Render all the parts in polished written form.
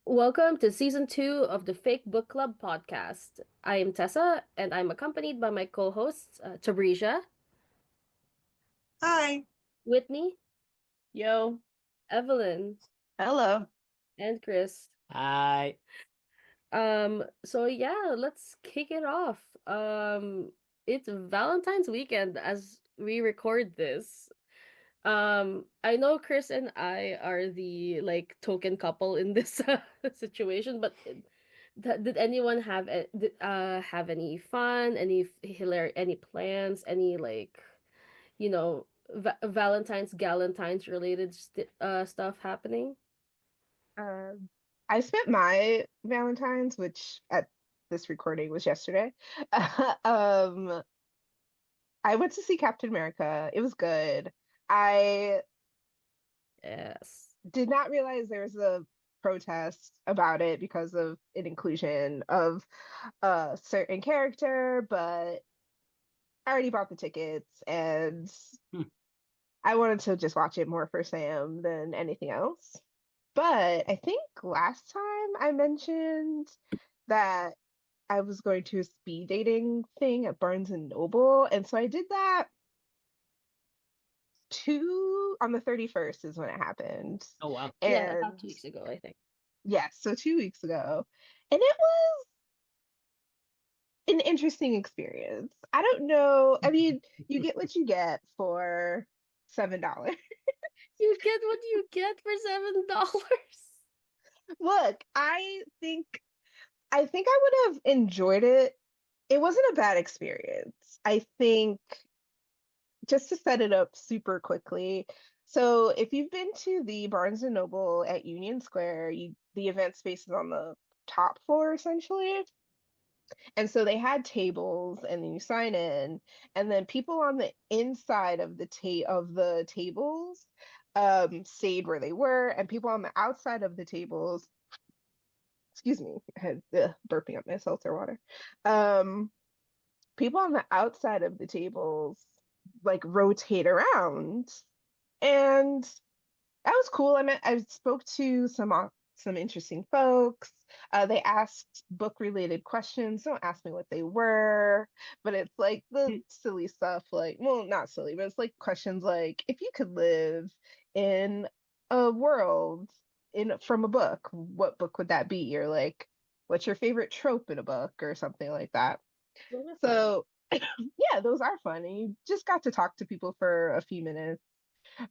Welcome to season two of the Fake Book Club podcast. I am Tessa, and I'm accompanied by my co-hosts, Tabrizia, Hi. Whitney, Yo, Evelyn, Hello. and Chris. hi. So yeah, let's kick it off. It's Valentine's weekend as we record this. I know Chris and I are the like token couple in this situation, but did anyone have any fun, any hilarious, any plans, any like Valentine's, Galentine's related stuff happening? Um, I spent my Valentine's, which at this recording was yesterday. Um, I went to see Captain America. It was good. I Yes. did not realize there was a protest about it because of an inclusion of a certain character, but I already bought the tickets and Hmm. I wanted to just watch it more for Sam than anything else. But I think last time I mentioned that I was going to a speed dating thing at Barnes and Noble. And so I did that two on the 31st is when it happened. Oh wow. Yeah, about And 2 weeks ago, I think. yes, so 2 weeks ago. And it was an interesting experience. I don't know. I mean, you get what you get for $7. You get what you get for $7. Look, I think I would have enjoyed it. It wasn't a bad experience. I think just to set it up super quickly. So if you've been to the Barnes and Noble at Union Square, the event space is on the top floor essentially. And so they had tables and then you sign in and then people on the inside of the tables stayed where they were and people on the outside of the tables, excuse me, I had burping up my seltzer water. Um People on the outside of the tables like rotate around and that was cool. I spoke to some interesting folks. They asked book related questions. Don't ask me what they were, but it's like the silly stuff, like, well, not silly, but it's like questions like if you could live in a world in from a book, what book would that be? Or like, what's your favorite trope in a book or something like that. Those are fun. So yeah, those are fun. And you just got to talk to people for a few minutes.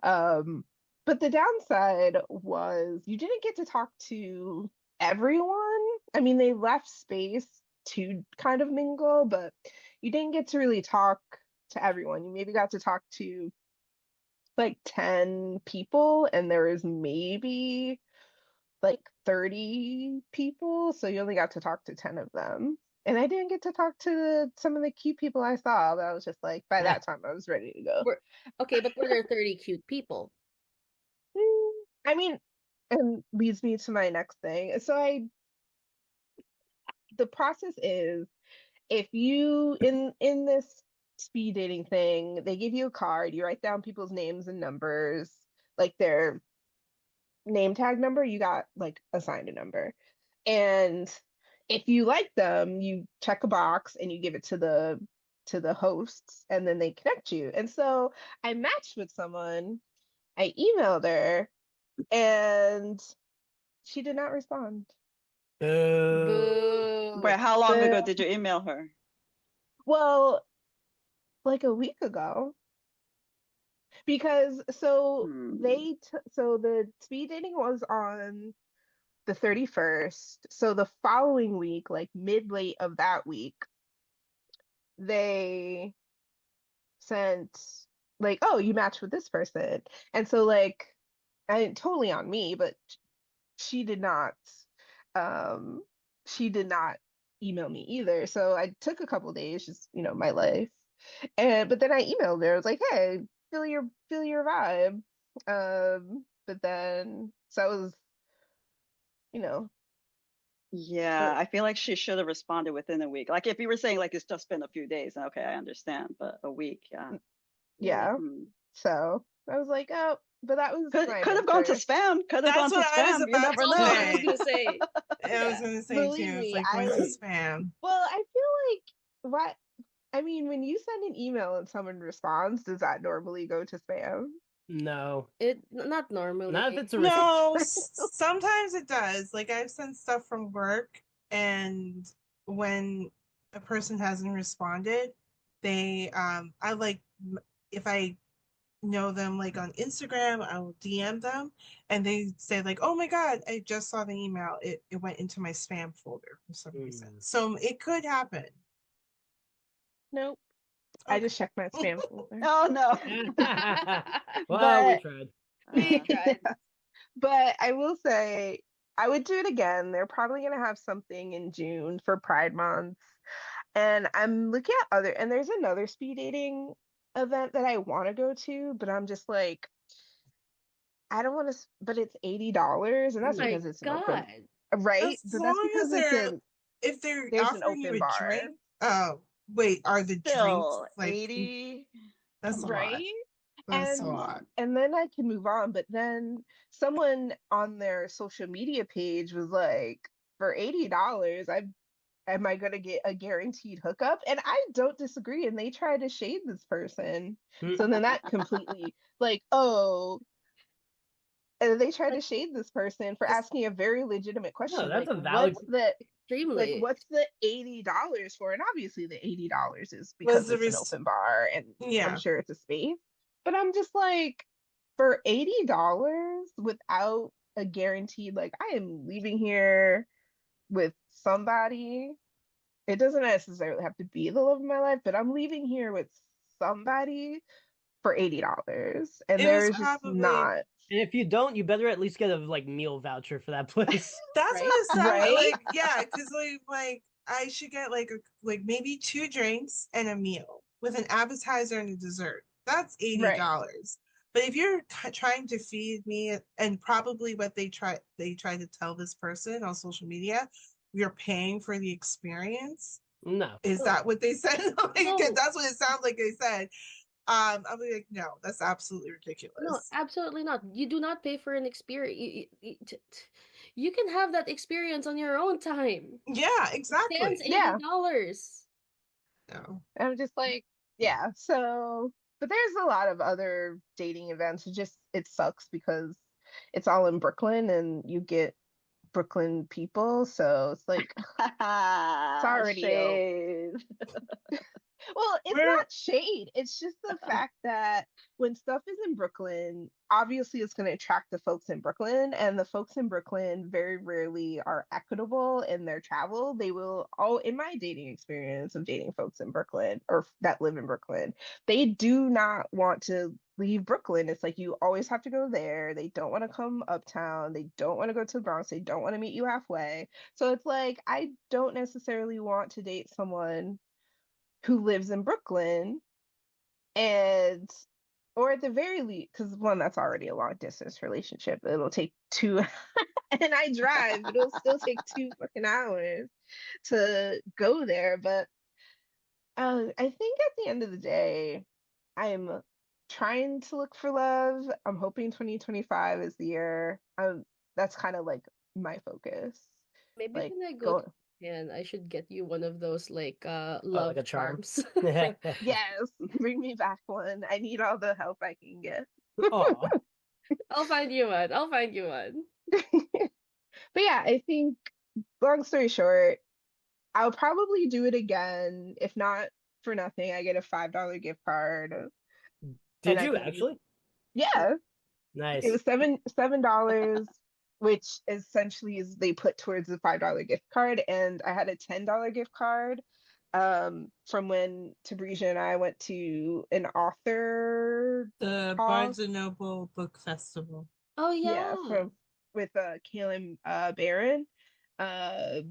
Um, but the downside was you didn't get to talk to everyone. I mean, they left space to kind of mingle, but you didn't get to really talk to everyone. You maybe got to talk to like 10 people, and there was maybe like 30 people, so you only got to talk to 10 of them. And I didn't get to talk to some of the cute people I saw, but I was just like, by that time, I was ready to go. Were Okay, but were there 30 cute people? I mean, and leads me to my next thing. The process is if you in this speed dating thing, they give you a card, you write down people's names and numbers, like their name tag number, you got like assigned a number. And if you like them, you check a box and you give it to the hosts and then they connect you. And so I matched with someone, I emailed her and she did not respond. Boo. Boo. Wait, how long ago The did you email her? well, like a week ago. Because Hmm. so the speed dating was on the 31st. So the following week, like mid late of that week, they sent like, oh, you matched with this person. And so like I totally on me, but she did not um she did not email me either. So I took a couple days, just, my life. And but then I emailed her. I was like, hey, feel your vibe. But then so I was, you know, Yeah, but I feel like she should have responded within a week. Like if you were saying like it's just been a few days, okay, I understand, but a week, yeah. Yeah. yeah. Hmm. So I was like, oh. but that was Could my have gone to answer. spam. Could have That's gone to what I was spam. You about never to Also, know. I was say. gonna say, I was gonna say Believe too. It's me, like going to spam. well, I feel like what I mean, when you send an email and someone responds, does that normally go to spam? No, not normally. not if it's a No, sometimes it does. Like I've sent stuff from work, and when a person hasn't responded, they I like if I know them like on Instagram, I will DM them, and they say like, "Oh my God, I just saw the email. It went into my spam folder for some reason." So it could happen. Nope. Okay. I just checked my spam folder. Oh no. Well, we But tried. We tried. but I will say I would do it again. They're probably gonna have something in June for Pride Month. And I'm looking at and there's another speed dating event that I want to go to, but I'm just like, I don't want to, but it's $80, and Oh that's my because it's an open, God. right? As But that's long as because if they're there's an offering you open a bar, drink. Oh, wait, are the drinks Still like 80. that's a lot. right? That's a lot. And then I can move on. But then someone on their social media page was like, for $80, am I gonna get a guaranteed hookup? And I don't disagree. And they try to shade this person. So then that completely like, oh, and they try to shade this person for asking a very legitimate No, question, that's like a valid. Extremely. what's the $80 for? And obviously the $80 is Was because the it's an open bar and I'm yeah. sure it's a space. But I'm just like, for $80 without a guaranteed, like, I am leaving here with somebody. It doesn't necessarily have to be the love of my life, but I'm leaving here with somebody for $80. And It was there's just probably not. And if you don't, you better at least get a like meal voucher for that place. that's Right? what it sounded Right? like. Yeah, because like I should get like maybe 2 drinks and a meal with an appetizer and a dessert. That's Right. $80. But if you're trying to feed me, and probably what they try to tell this person on social media, you're paying for the experience. No. Is that what they said? Like, No. that's what it sounds like they said. I'm like, no, that's absolutely ridiculous. No, absolutely not. You do not pay for an experience. You can have that experience on your own time. Yeah, exactly. Stands Yeah. $80. No. I'm just like, yeah. So, but there's a lot of other dating events. It sucks because it's all in Brooklyn and you get Brooklyn people. So it's like, it's already Shade. well, it's We're not shade. It's just the fact that when stuff is in Brooklyn, obviously it's going to attract the folks in Brooklyn, and the folks in Brooklyn very rarely are equitable in their travel. They will all, in my dating experience of dating folks in Brooklyn or that live in Brooklyn, they do not want to leave Brooklyn. It's like you always have to go there. They don't want to come uptown. They don't want to go to the Bronx. They don't want to meet you halfway. So it's like I don't necessarily want to date someone who lives in Brooklyn and or at the very least, because one, that's already a long distance relationship. It'll take two and I drive, but it'll still take 2 fucking hours to go there. But I think at the end of the day, I'm trying to look for love. I'm hoping 2025 is the year. That's kind of like my focus. Maybe Like when I go to go Japan, I should get you one of those like like love a charm. charms. yes, bring me back one. I need all the help I can get. Aw. I'll find you one. I'll find you one. But yeah, I think long story short, I'll probably do it again. If not for nothing, I get a $5 gift card. Did And I you can actually? yeah. Nice. It was $7, which essentially is they put towards the $5 gift card, and I had a $10 gift card from when Tabrizia and I went to an author the talk. Barnes and Noble Book Festival. Oh yeah. Yeah, with Kaylin Barron, uh,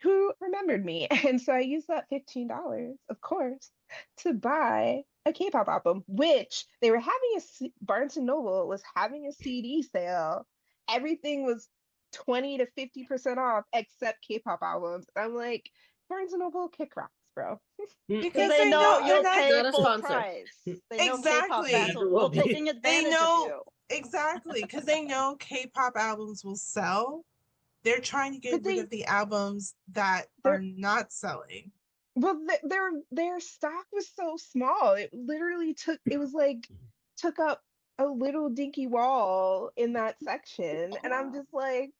who remembered me, and so I used that $15, of course, to buy a K-pop album, which they were having Barnes and Noble was having a CD sale. Everything was 20 to 50% off except K-pop albums. I'm like, Barnes and Noble, kick rocks, bro. Because They know they're you'll not pay Not a full sponsor. price. They know K-pop Exactly. fans Never will will be. taking They advantage of know you. exactly, because they know K-pop albums will sell. They're trying to get But rid of the albums that are they're not selling. well, their stock was so small. It literally took up a little dinky wall in that section, and I'm just like,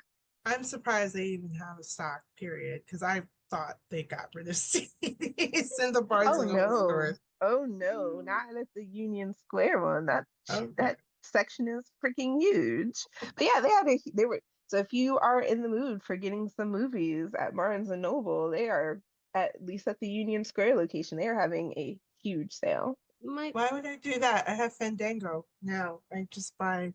I'm surprised they even have a stock, period, because I thought they got rid of CDs in the Barnes oh and Noble no, stores. oh no, not at the Union Square one. Okay. That section is freaking huge. But yeah, they were so if you are in the mood for getting some movies at Barnes and Noble, they are at least at the Union Square location, they are having a huge sale. My Why would I do that? I have Fandango now. I just buy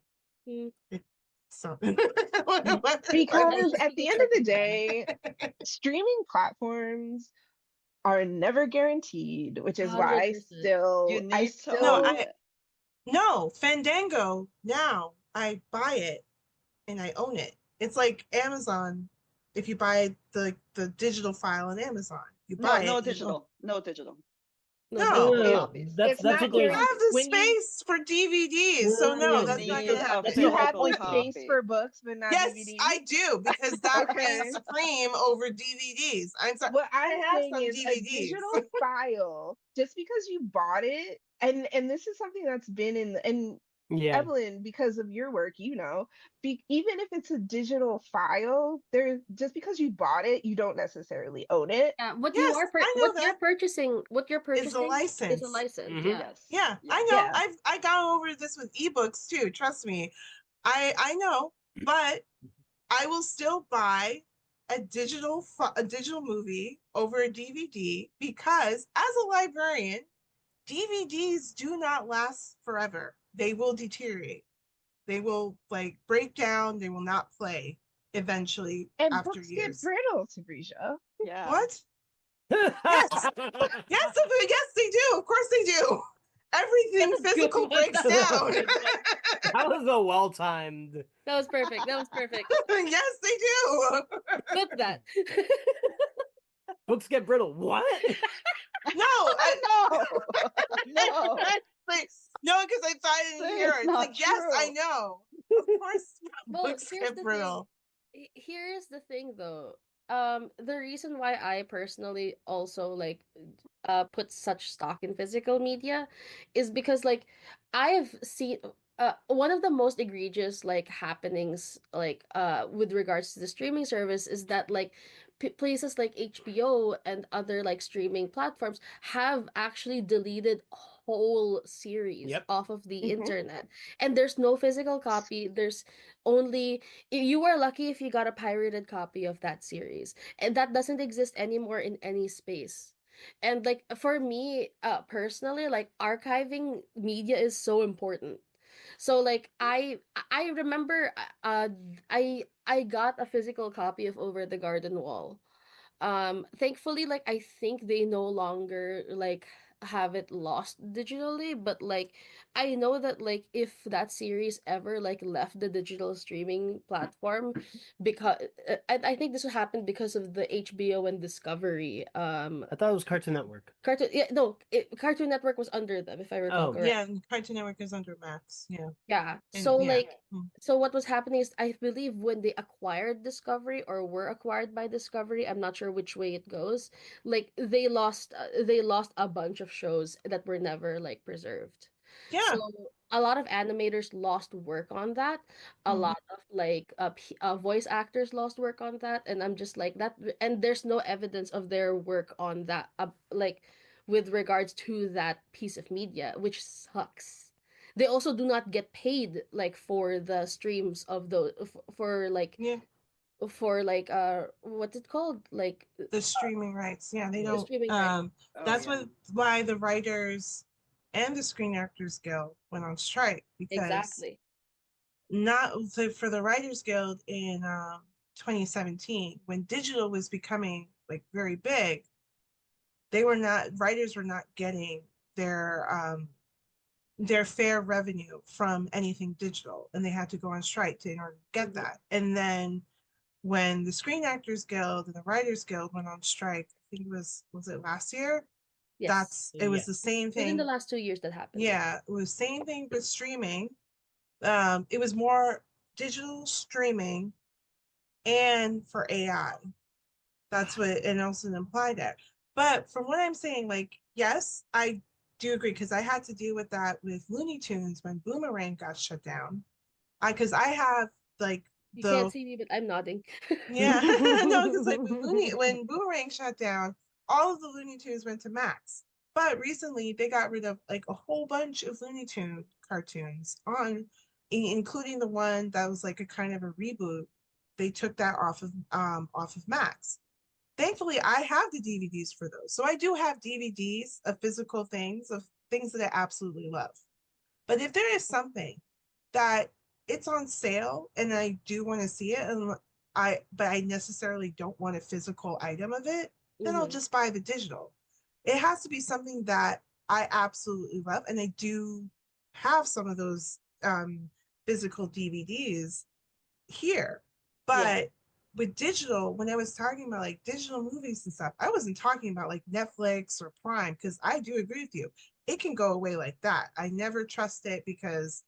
mm, it. So why would Because I at think the it's end of like the day, streaming platforms are never guaranteed, which is why 100%. You I need to no, own still I it. no Fandango now. I buy it and I own it. It's like Amazon. If you buy the digital file on Amazon, you No, buy no it. You don't. digital. No digital. No, No, just no, No, no, Physical no. copies. it's That's not what we they're. guaranteed have the when you space for DVDs, No, no, so no, no, no, You no. that's not need gonna a That's you the happen. whole have physical point, the though. space copy. for books but not Yes, DVDs. I do because that reigns Okay. supreme over DVDs. I'm sorry, What I I'm have saying some is a DVDs. digital file, just because you bought it, and this is something that's been in and Yeah. Evelyn, because of your work, even if it's a digital file, there just because you bought it, you don't necessarily own it. yeah, Yes, I what know you're that purchasing, is the is a license. license, Mm-hmm. yeah. Yes. Yeah, I Yes. know. Yeah. I got over this with ebooks too. Trust me, I know, but I will still buy a digital movie over a DVD because as a librarian, DVDs do not last forever. They will deteriorate. They will like break down. They will not play eventually And after books get years. brittle, Tabrisha. Yeah. What? Yes. Yes, yes, they do. Of course they do. Everything That's a good physical one. breaks That was a down. good one. That was a well timed. That was perfect. That was perfect. Yes, they do. Clip that. Books get brittle. What? No, I, No, no, like, no, because I thought I didn't Say hear it's it. It's not like, yes, I true. know. Of course, Well, books here's get the thing. brittle. Here's the thing though. The reason why I personally also like put such stock in physical media is because like I've seen one of the most egregious like happenings like with regards to the streaming service is that like places like HBO and other like streaming platforms have actually deleted whole series Yep. off of the Mhm. internet, and there's no physical copy. There's only you are lucky if you got a pirated copy of that series, and that doesn't exist anymore in any space. And like for me personally, like archiving media is so important. So like I remember I got a physical copy of Over the Garden Wall. Thankfully, like I think they no longer like have it lost digitally, but like I know that like if that series ever like left the digital streaming platform, because I think this would happen because of the HBO and Discovery I thought it was Cartoon Network. Cartoon, yeah, no, Cartoon Network was under them, if I recall Oh. correctly. Yeah, and Cartoon Network is under Max. Yeah, Yeah. and So yeah. like so what was happening is I believe when they acquired Discovery or were acquired by Discovery, I'm not sure which way it goes. Like they lost a bunch of shows that were never like preserved. So Yeah. a lot of animators lost work on that. A Mhm. lot of like voice actors lost work on that, and I'm just like that. And there's no evidence of their work on that, like with regards to that piece of media, which sucks. They also do not get paid like for the streams of the for like Yeah, what's it called, like the streaming rights. Yeah, they the don't. streaming rights. Oh That's yeah. why the writers and the Screen Actors Guild went on strike because Exactly. not so for the Writers Guild in 2017 when digital was becoming like very big, they were not writers were not getting their fair revenue from anything digital, and they had to go on strike to in order to get that. And then when the Screen Actors Guild and the Writers Guild went on strike, I think was it last year? Yes. It was Yeah. the same Within the thing. last 2 years that happened. Yeah, it was same thing with streaming. It was more digital streaming and for AI. That's what and also implied that. But from what I'm saying, like, yes, I do agree because I had to deal with that with Looney Tunes when Boomerang got shut down. Because I have like You can't the see me, but I'm nodding. yeah no because like when Boomerang shut down, all of the Looney Tunes went to Max. But recently they got rid of like a whole bunch of Looney Tune cartoons on, including the one that was like a kind of a reboot. They took that off of Max. Thankfully, I have the DVDs for those. So I do have DVDs of things that I absolutely love. But if there is something that it's on sale and I do want to see it and I necessarily don't want a physical item of it, then I'll Hmm. just buy the digital. It has to be something that I absolutely love, and I do have some of those physical DVDs here. Yeah. But with digital, when I was talking about like digital movies and stuff, I wasn't talking about like Netflix or Prime because I do agree with you. It can go away like that. I never trust it because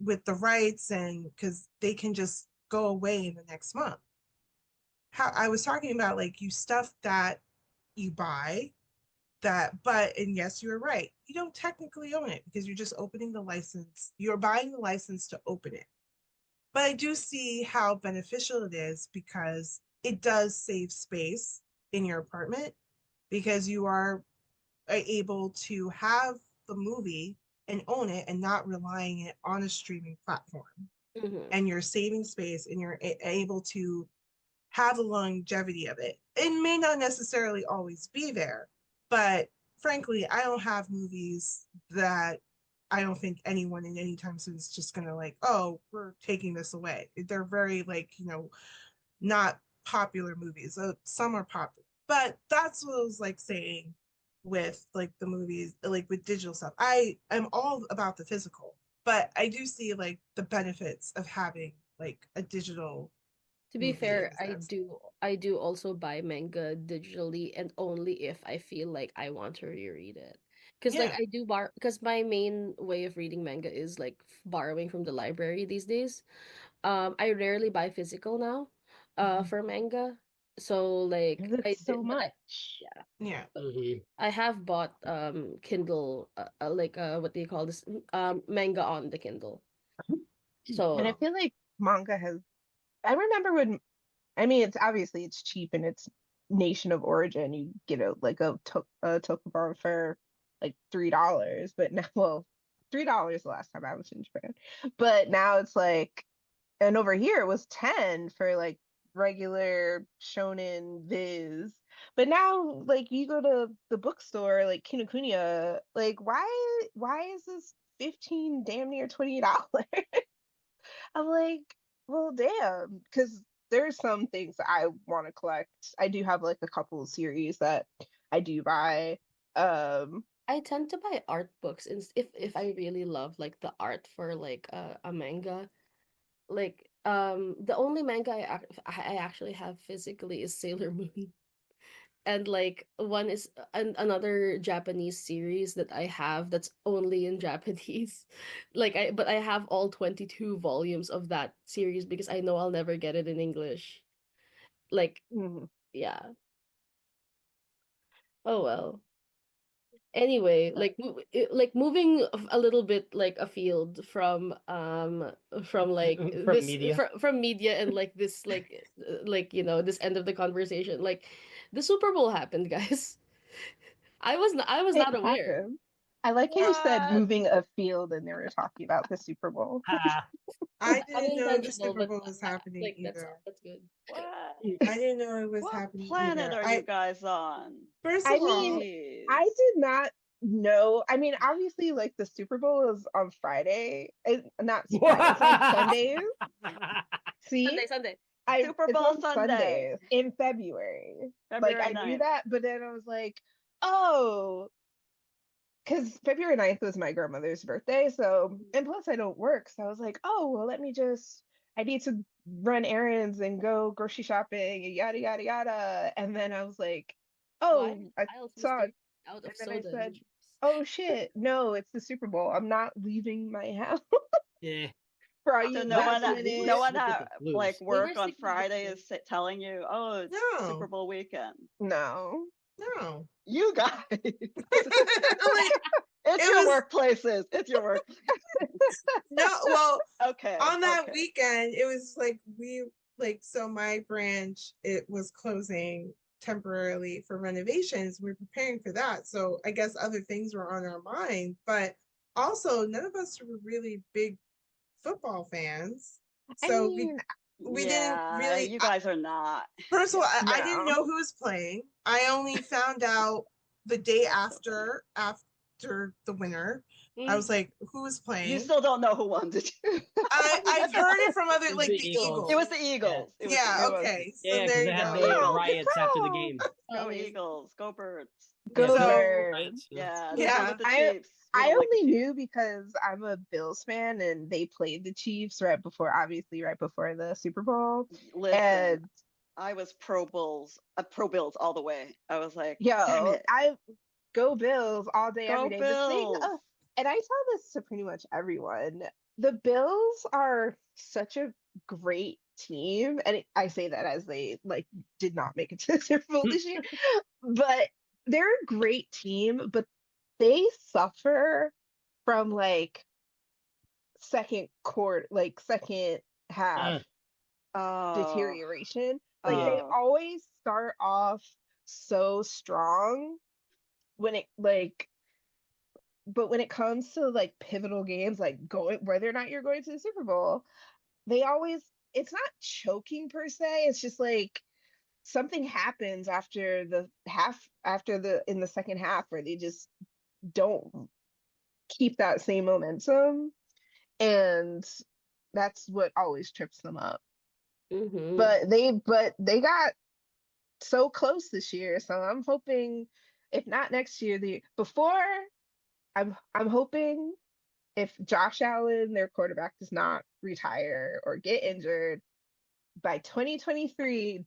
with the rights and because they can just go away in the next month. How I was talking about like you stuff that you buy that but and yes you're right, you don't technically own it because you're just opening the license, you're buying the license to open it. But I do see how beneficial it is because it does save space in your apartment because you are able to have the movie and own it and not relying it on a streaming platform. Hmm. And you're saving space and you're able to have the longevity of it. It may not necessarily always be there, but frankly, I don't have movies that I don't think anyone in any time soon is just gonna like, oh, we're taking this away. They're very like, not popular movies. Some are popular, but that's what I was like saying with like the movies, like with digital stuff. I am all about the physical, but I do see like the benefits of having like a digital To be movie in fair, a sense. I do also buy manga digitally and only if I feel like I want to reread it. Because like Yeah. I do because my main way of reading manga is like borrowing from the library these days. I rarely buy physical now, Mhm. for manga. So like Because I it's so did, but much. yeah, Yeah. but I have bought Kindle, like what do you call this, manga on the Kindle. And I So feel like manga has, I remember when, I mean, it's obviously it's cheap and it's nation of origin. You get a tokugaru for like $3, but now, well, $3 the last time I was in Japan. But now it's like, and over here it was 10 for like regular shonen viz. But now like you go to the bookstore like Kinokuniya, like why is this 15 damn near $20? I'm like, well, damn, because there's some things that I want to collect. I do have like a couple of series that I do buy. Um, I tend to buy art books if I really love like the art for like a manga. Like the only manga I actually have physically is Sailor Moon. And like one is another Japanese series that I have that's only in Japanese. Like I have all 22 volumes of that series because I know I'll never get it in English. Like, mhm. yeah. Oh well. Anyway, But like moving a little bit like afield from like from this media. from media and like this like this end of the conversation, like the Super Bowl happened, guys. I was it not aware. happened. I like how you said What? moving afield and they were talking about the Super Bowl. Ah, I didn't know the Unintentional, Super but Bowl was happening like either. that's good. What? I didn't know it was What happening planet either. are you guys on? First I of mean, all, I Jeez. did not know. I mean, obviously, like the Super Bowl is on Friday. Not Friday. It's on what? Sundays. See, Sunday, Sunday. Super it's Bowl on Sunday, Sundays in February. Like February I knew 9th. that, but then I was like, oh, because February 9th was my grandmother's birthday. So, and plus I don't work. So I was like, oh, well, let me just, I need to run errands and go grocery shopping and yada, yada, yada. And then I was like, Why are oh, I aisles saw it. mistake out And of then I soda in the said, juice? oh shit, no, it's the Super Bowl. I'm not leaving my house. Yeah. For all So you no last one, minute. no one Look at at the Blues. like We were work on sticking with Friday the is telling you, "Oh, it's No. Super Bowl weekend." No. No. You guys, Like, it's it your was workplaces. It's your work. no. Well, Okay. on that okay. weekend, it was so my branch, it was closing temporarily for renovations. We're preparing for that. So I guess other things were on our mind, but also none of us were really big football fans. I So mean, we didn't Yeah, really you guys are not. first of all, I didn't know no. who was playing. I only found out the day That's so funny. after the winner. I was like, who was You playing? still don't know who won, did you? I've heard it from other It was like the the Eagles. It Eagles. was the Eagles. It was the Yeah, It Eagles. was. okay. So Yeah, because there they you had go. the Oh, good riots after the call. game. Go Always. Eagles. Go Birds. Go Yeah, So Birds. riots. Yeah. Yeah, the one yeah. with the I Chiefs. We I don't like the only Chiefs. knew because I'm a Bills fan and they played the Chiefs right before, obviously right before the Super Bowl. Listen, And I was pro Bills all the way. I was like, damn yo, it, I go Bills all day, every go day. The thing, Bills. and I tell this to pretty much everyone, the Bills are such a great team, and I say that as they like did not make it to the Super Bowl this year, but they're a great team, but they suffer from like second quarter, like second half Uh, Oh, deterioration. Like yeah. they oh. always start off so strong when it like but when it comes to like pivotal games like going whether or not you're going to the Super Bowl, they always it's not choking per se, it's just like something happens after the in the second half where they just don't keep that same momentum, and that's what always trips them up. Mm-hmm. But they got so close this year, so I'm hoping if not next year, the before I'm hoping if Josh Allen, their quarterback, does not retire or get injured by 2023,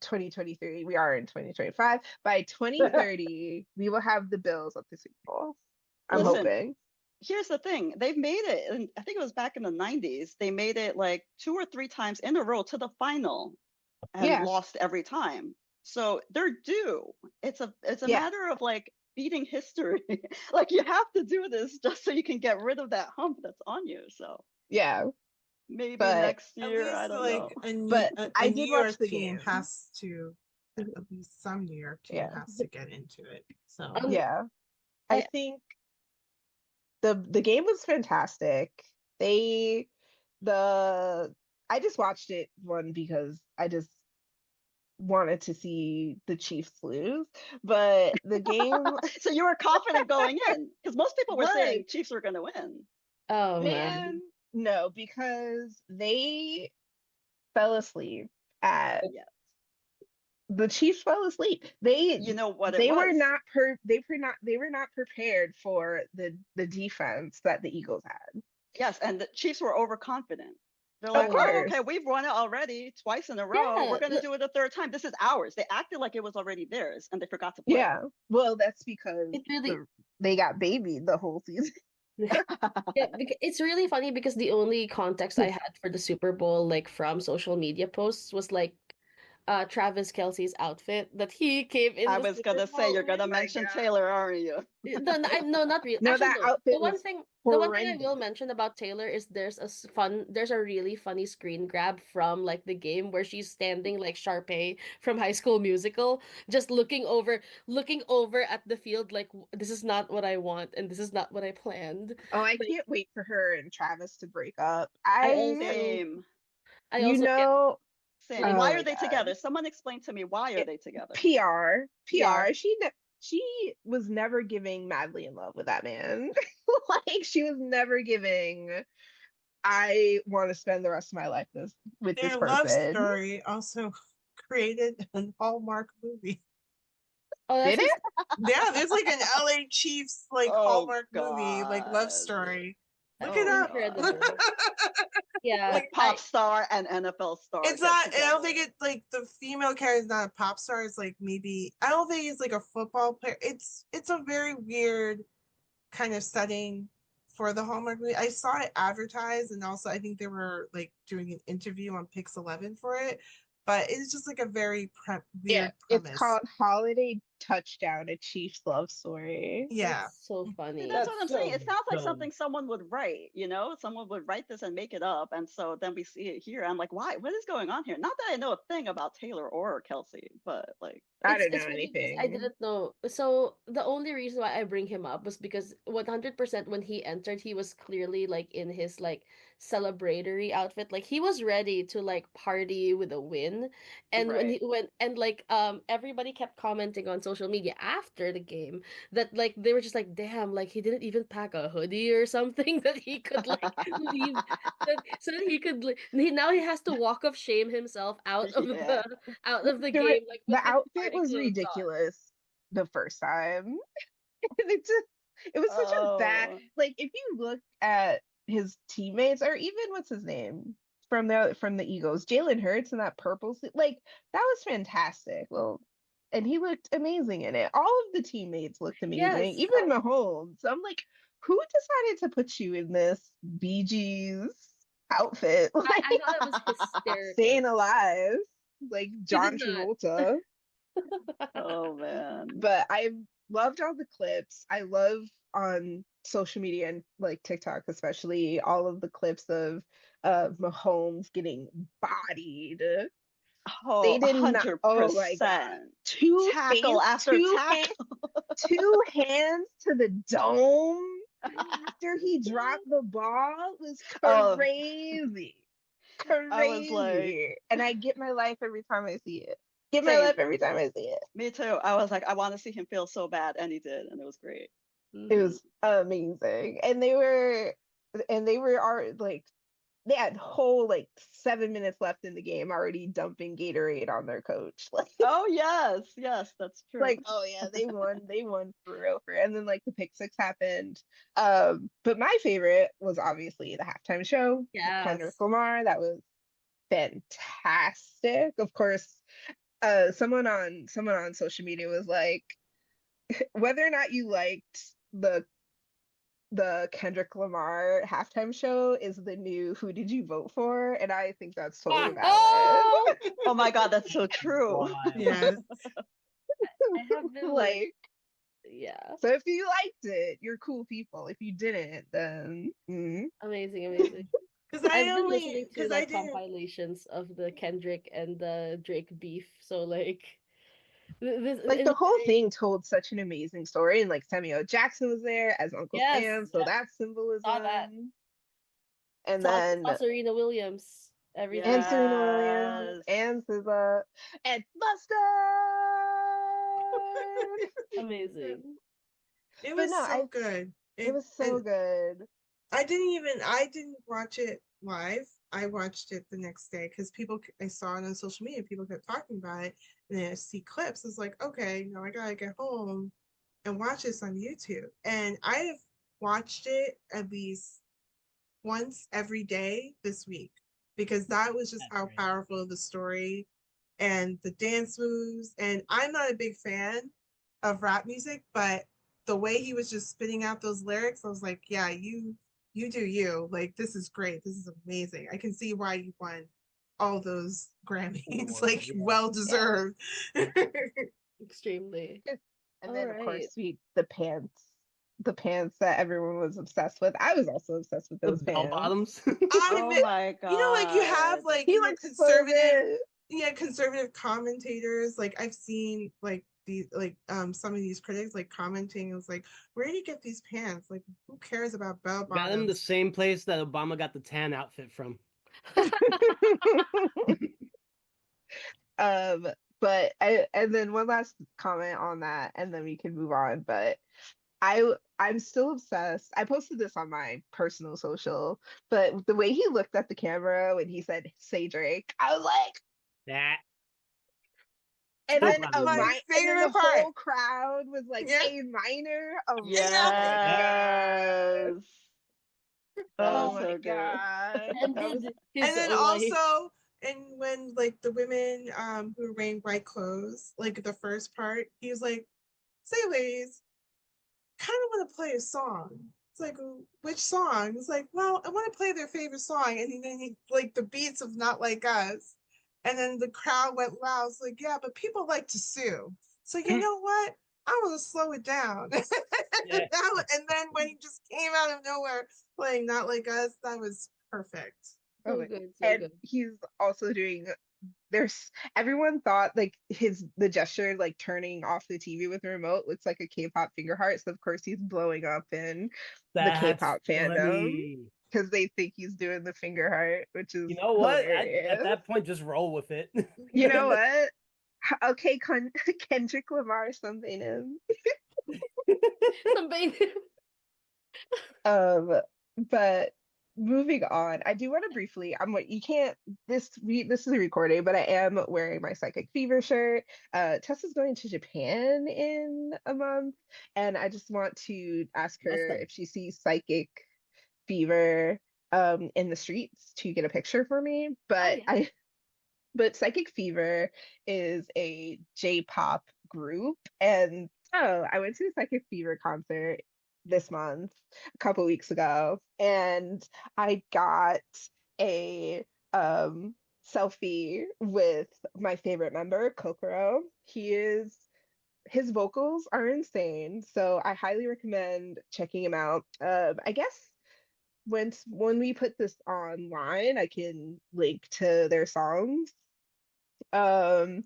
we are in 2025. By 2030, we will have the Bills at the Super Bowl. I'm Listen, hoping. here's the thing. They've made it, and I think it was back in the 90s. They made it like 2 or 3 times in a row to the final and Yeah, lost every time. So they're due. It's a yeah, matter of like beating history. Like you have to do this just so you can get rid of that hump that's on you. So yeah. maybe But next At year, I least don't like know. A I New did watch York the team game. has to at least some New York team Yeah, has to get into it. So Um, yeah. I I think the game was fantastic. They the I just watched it one because I just wanted to see the Chiefs lose, but the game So you were confident going in because most people were was saying Chiefs were going to win. oh man, man. no, because they fell asleep at Yeah. the Chiefs fell asleep. They You know what it they were was? not they were not prepared for the defense that the Eagles had. Yes, and the Chiefs were overconfident. They're Of like, Oh oh, yeah. course. okay, we've won it already twice in a row. Yeah. We're going to do it a third time. This is ours. They acted like it was already theirs and they forgot to play. Yeah. Well, that's because It really they got babied the whole season. yeah, it's really funny because the only context I had for the Super Bowl, like from social media posts, was like Travis Kelce's outfit that he came in I the was going Super to say, Bowl you're going with. to My mention God. Taylor, aren't you? No, no, no, not really. No, Actually, that no. outfit was The one thing I will horrendous. mention about Taylor is there's a really funny screen grab from like the game where she's standing like Sharpay from High School Musical, just looking over at the field like this is not what I want and this is not what I planned. Oh, I Like can't wait for her and Travis to break up. I also Same. I You also get know, Same. like oh Why my are they God. together? Someone explain to me, why are It, they together? PR. PR. She was never giving madly in love with that man. Like she was never giving. I want to spend the rest of my life with this their love person. story also created a Hallmark movie. Oh, that's Did just it? Yeah, there's like an LA Chiefs like Oh, Hallmark movie, like love God. story. Look it Oh, up. God. incredible. Yeah, Like pop star and NFL star It's get not. I don't together. think it's like the female character is not a pop star. It's like maybe I don't think it's like a football player. It's a very weird kind of setting for the Hallmark movie. I saw it advertised, and also I think they were like doing an interview on Pix 11 for it. But it's just like a very Yeah, weird it's premise. called Holiday Touchdown, a Chief's love story. Yeah. That's so See, that's funny. what That's I'm saying. so It sounds like dumb. something someone would write, you know? Someone would write this and make it up. And so then we see it here. I'm like, why? What is going on here? Not that I know a thing about Taylor or Kelsey, but like, I don't It's know funny because I anything. didn't know. So the only reason why I bring him up was because 100% when he entered, he was clearly like in his like celebratory outfit. Like he was ready to like party with a win. And when right. he went and like everybody kept commenting on social media after the game that like they were just like, damn, like he didn't even pack a hoodie or something that he could like leave that so that he could like now he has to walk of shame himself Yeah. out of the The game like the with his outfit party was clothes on. ridiculous the first time. It just it was such a bad, Oh, like, if you look at his teammates, or even what's his name from the Eagles, Jalen Hurts in that purple suit, like that was fantastic. Well, and he looked amazing in it. All of the teammates looked amazing, Yes, even Mahomes. So I'm like, who decided to put you in this Bee Gees outfit? I Like thought it was hysterical. staying alive, like He did John not. Travolta. oh man. But I loved all the clips. I love on social media and like TikTok especially all of the clips of Mahomes getting bodied. They Oh, did not. Oh my god! 100%. Two Tackle hands, after tackle. two hands to the dome after he dropped the ball was Oh, crazy, I was like, crazy. And I get my life every time I see it. Get my same. life every time I see it. Me too. I was like, I want to see him feel so bad, and he did, and it was great. It Mhm. was amazing. And they were like they had whole like 7 minutes left in the game already dumping Gatorade on their coach. Oh yes, yes, that's true. Like, oh yeah, they won for real for real. And then like the pick six happened. But my favorite was obviously the halftime show with Kendrick Yes. Lamar. That was fantastic. Of course, someone on social media was like, whether or not you liked the Kendrick Lamar halftime show is the new Who Did You Vote For? And I think that's totally valid. Oh my God, that's so true. Wild. Yes. I have been like, Like, yeah, so if you liked it, you're cool people. If you didn't, then amazing, amazing. I've been listening to Because I like didn't, compilations of the Kendrick and the Drake beef. So like this like in the a whole way, thing told such an amazing story. And like Samuel Jackson was there as Uncle yes, Sam, so yes, that's saw that. symbolism. And Saw then Serena Williams, and everything. Serena Williams Yes. and SZA and Mustard. Amazing. it But was no, so good. it was so And good. I didn't watch it live. I watched it the next day because I saw it on social media. People kept talking about it, and then I see clips. It's like, okay, now I gotta get home and watch this on YouTube. And I have watched it at least once every day this week because that was just That's how great. powerful the story and the dance moves. And I'm not a big fan of rap music, but the way he was just spitting out those lyrics, I was like, yeah, you do you. Like this is great. This is amazing. I can see why you won all those Grammys. Awards, Like yeah. well Yeah. deserved. Extremely. And All then of right. course the pants that everyone was obsessed with. I was also obsessed with The those bell pants. bottoms. Oh I'm my like you have God. like, He looks so good. yeah, conservative commentators. Like I've seen like these like some of these critics like commenting. It was like, where do you get these pants? Like who cares about bell Got him the bottoms? same place that Obama got the tan outfit from. um, but and then one last comment on that, and then we can move on. But I'm still obsessed. I posted this on my personal social, but the way he looked at the camera when he said "Say Drake," I was like, That and still then proud of the My man. and then the favorite part. whole crowd was like Yeah. A minor. Oh my Exactly. god! Yes. That Oh was Oh, my so good. god! and That was did And his then like also, and when like the women who were wearing white clothes, like the first part, he was like, "Say, ladies, kind of want to play a song." It's like, which song? It's like, well, I want to play their favorite song. And then he, like, the beats of Not Like Us. And then the crowd went loud. It's like, yeah, but people like to sue. So you know what? I want to slow it down. Yeah. And then when he just came out of nowhere playing Not Like Us, that was perfect. Oh So my. good, so And good. he's also doing there's everyone thought like the gesture like turning off the TV with the remote looks like a K-pop finger heart. So of course he's blowing up in the That's K-pop fandom funny. because they think he's doing the finger heart, which is You know what? At hilarious. that point, just roll with it. You know what? Okay, Kendrick Lamar something him. Somebody. Um, but moving on, I do want to briefly. I'm what you can't. This is a recording, but I am wearing my Psychic Fever shirt. Tessa's going to Japan in a month, and I just want to ask That's her nice. if she sees Psychic Fever in the streets to get a picture for me. Oh yeah. But Psychic Fever is a J-pop group, and oh, I went to the Psychic Fever concert this month, a couple weeks ago, and I got a selfie with my favorite member, Kokoro. His vocals are insane, so I highly recommend checking him out. I guess when we put this online, I can link to their songs. Um,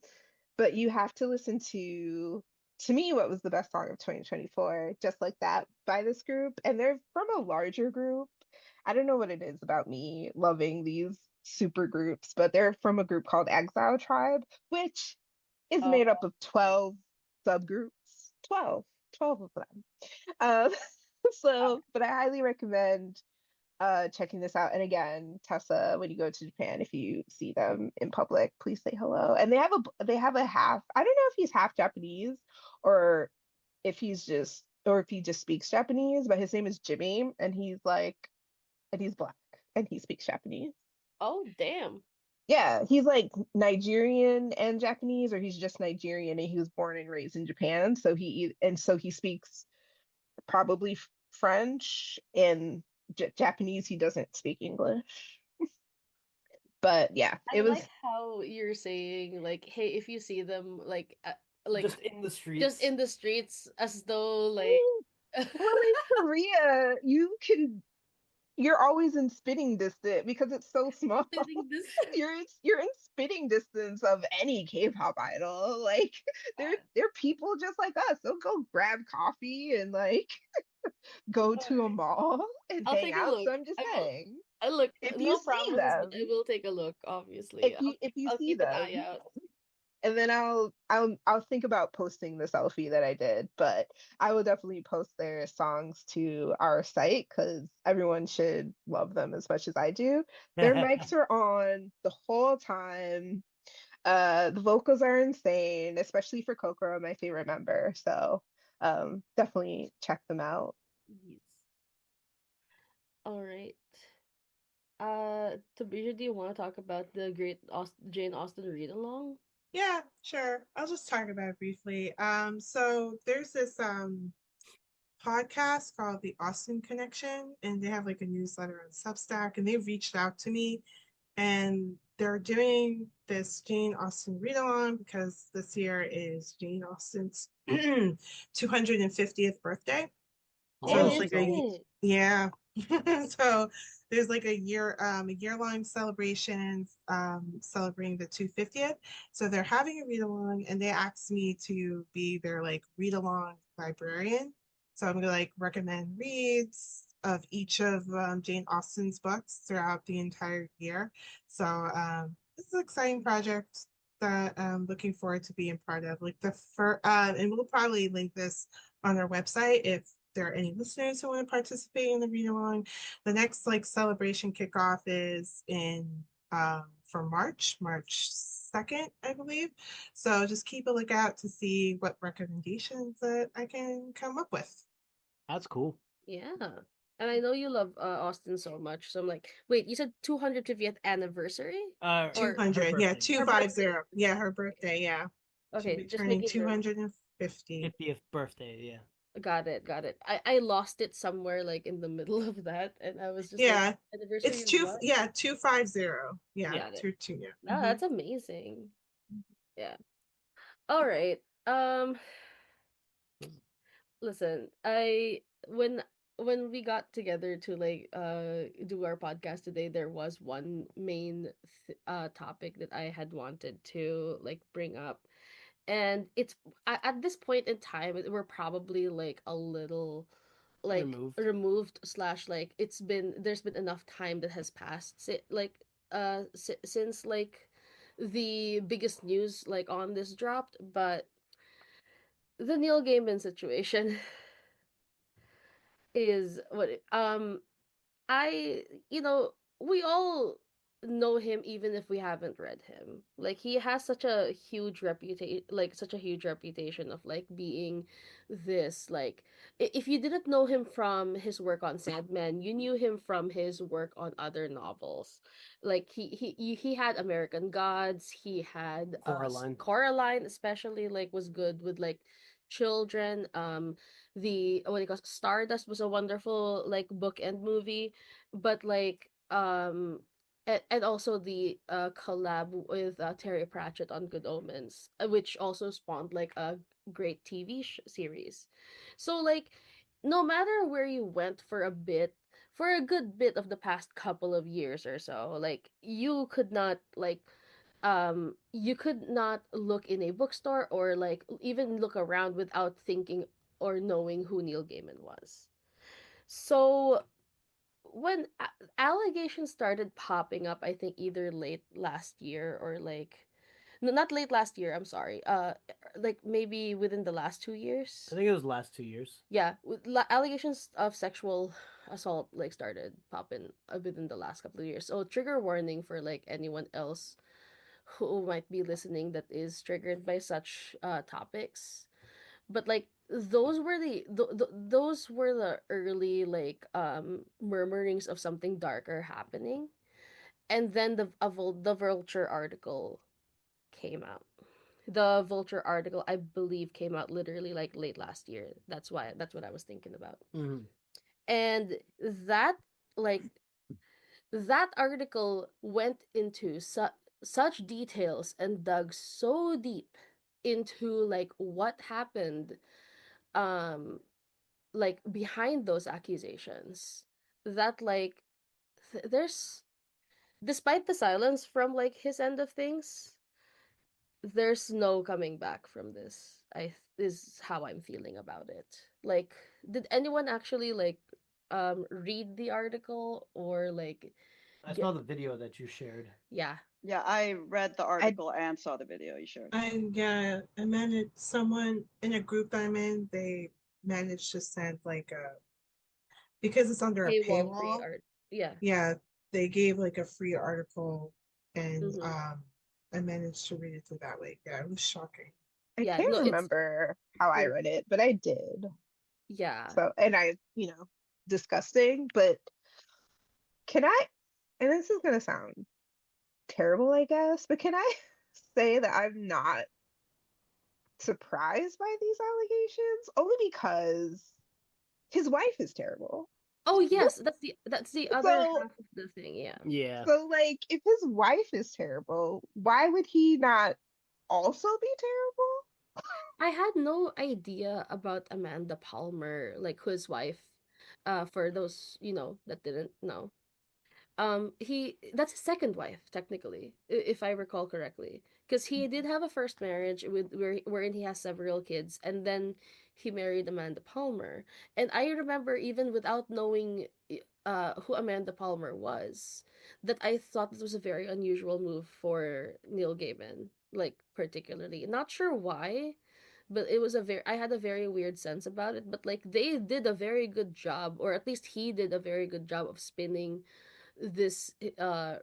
but you have to listen to me what was the best song of 2024, Just Like That by this group. And they're from a larger group. I don't know what it is about me loving these super groups, but they're from a group called Exile Tribe, which is Oh, made up of 12 subgroups. 12, 12 of them. Um, but I highly recommend checking this out. And again, Tessa, when you go to Japan, if you see them in public, please say hello. And they have a half. I don't know if he's half Japanese or if he just speaks Japanese, but his name is Jimmy, and he's black and he speaks Japanese. oh damn. Yeah, he's like Nigerian and Japanese, or he's just Nigerian and he was born and raised in Japan. So he speaks probably French and Japanese. He doesn't speak English. But yeah, I it was like how you're saying like, hey, if you see them like Just in the just streets. in the streets, as though like well in Korea, you're always in spitting distance because it's so small. sitting this. You're in spitting distance of any K-pop idol. Like they're people just like us. They'll go grab coffee and like go to a Alright. mall and I'll hang take a out. look. So I'm just I will. saying, I look. if you No see promises, but I them, will take a look. Obviously, if you I'll see keep an eye them, out. and then I'll think about posting the selfie that I did, but I will definitely post their songs to our site because everyone should love them as much as I do. Their mics are on the whole time. The vocals are insane, especially for Kokoro, my favorite member. So definitely check them out. Yes. All right. Tabrisha, do you want to talk about the Jane Austen read along? Yeah, sure. I'll just talk about it briefly. So there's this podcast called the Austen Connection, and they have like a newsletter on Substack, and they've reached out to me, and they're doing this Jane Austen read along because this year is Jane Austen's 250th birthday. So Oh, Oh, it's is like it? yeah. So there's like a year-long celebration celebrating the 250th. So they're having a read along and they asked me to be their like read along librarian. So I'm gonna like recommend reads of each of Jane Austen's books throughout the entire year. So it's an exciting project that I'm looking forward to being part of. Like the first, and we'll probably link this on our website if there are any listeners who want to participate in the read along. The next like celebration kickoff is in for March 2nd, I believe. So just keep a lookout to see what recommendations that I can come up with. That's cool. Yeah. And I know you love Austen so much, so I'm like, wait, you said 250th anniversary or Her 200, yeah, birthday, her birthday? 250. Yeah, her birthday, yeah. She'll Okay, be just turning making sure. 250. 50th birthday. Yeah. Got it, got it. I lost it somewhere like in the middle of that, and I was just like, Yeah. It's anniversary of two, what? yeah, 250. Yeah, Got it. 2 2, yeah. No, Hmm. that's amazing. Yeah. All right. Listen, I when we got together to like do our podcast today, there was one main topic that I had wanted to like bring up, and it's at this point in time we're probably like a little like Removed. removed slash like there's been enough time that has passed like since like the biggest news like on this dropped, but the Neil Gaiman situation is what I, we all know him even if we haven't read him. Like he has such a huge reputation, like such a huge reputation of like being this like if you didn't know him from his work on Sandman, you knew him from his work on other novels. Like he had American Gods, he had Coraline. Coraline especially like was good with like children. The what do you call Stardust was a wonderful like book and movie, but like and also the collab with Terry Pratchett on Good Omens, which also spawned like a great TV series. So like no matter where you went for a bit, for a good bit of the past couple of years or so, like you could not look in a bookstore or like even look around without thinking or knowing who Neil Gaiman was. So when allegations started popping up, I think either late last year or like no, not late last year, I'm sorry. Like maybe within the last 2 years. I think it was last 2 years. Yeah, allegations of sexual assault like started popping within the last couple of years. So trigger warning for like anyone else who might be listening that is triggered by such topics. But like those were the early like murmurings of something darker happening, and then the Vulture article came out. The Vulture article, I believe, came out literally like late last year. That's what I was thinking about. Mm-hmm. And that like that article went into such details and dug so deep into like what happened um like behind those accusations that like there's despite the silence from like his end of things, there's no coming back from this. I is how I'm feeling about it. Like did anyone actually like read the article or like I get saw the video that you shared. yeah. Yeah, I read the I article and saw the video you showed. I managed someone in a group that I'm in, they managed to send like a, because it's under a Paywall free paywall, art. Yeah. yeah, they gave like a free article, and Mm-hmm. I managed to read it through that way. Yeah, it was shocking. I Yeah, can't no, it's remember how I mm, read it, but I did. yeah. So, and disgusting, but can I, and this is gonna sound terrible, I guess, but can I say that I'm not surprised by these allegations? Only because his wife is terrible. Oh yes, that's the other So, half of the thing, yeah. Yeah. so like, if his wife is terrible, why would he not also be terrible? I had no idea about Amanda Palmer, like his wife, for those, that didn't know. He that's his second wife, technically, if I recall correctly. Because he did have a first marriage wherein he has several kids, and then he married Amanda Palmer. And I remember even without knowing who Amanda Palmer was, that I thought this was a very unusual move for Neil Gaiman, like particularly. Not sure why, but I had a very weird sense about it, but like they did a very good job, or at least he did a very good job of spinning this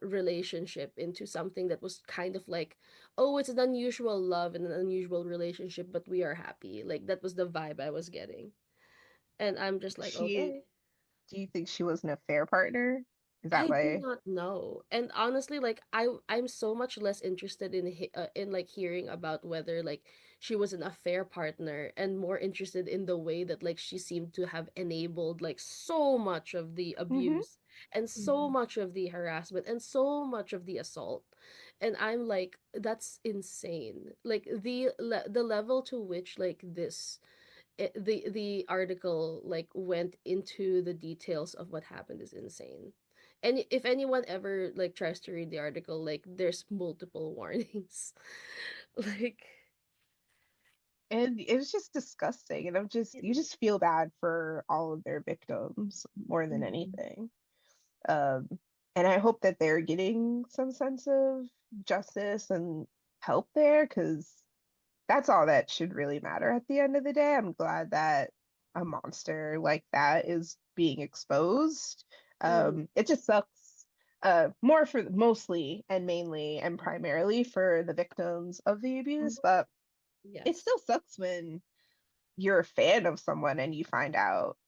relationship into something that was kind of like, oh, it's an unusual love and an unusual relationship, but we are happy. Like that was the vibe I was getting. And I'm just like, She, okay. do you think she was an affair partner that I do way. not know. And honestly, like I'm so much less interested in in like hearing about whether like she was an affair partner and more interested in the way that like she seemed to have enabled like so much of the Hmm. abuse and so Mhm. much of the harassment and so much of the assault. And I'm like, that's insane. Like the level to which like the article like went into the details of what happened is insane. And if anyone ever like tries to read the article, like there's multiple warnings. Like And it was just disgusting. And you just feel bad for all of their victims more than mhm. anything. Um, and I hope that they're getting some sense of justice and help there, because that's all that should really matter at the end of the day. I'm glad that a monster like that is being exposed. Mhm. It just sucks, more for mostly and mainly and primarily for the victims of the Mhm. abuse, but it Yes. still sucks when you're a fan of someone and you find out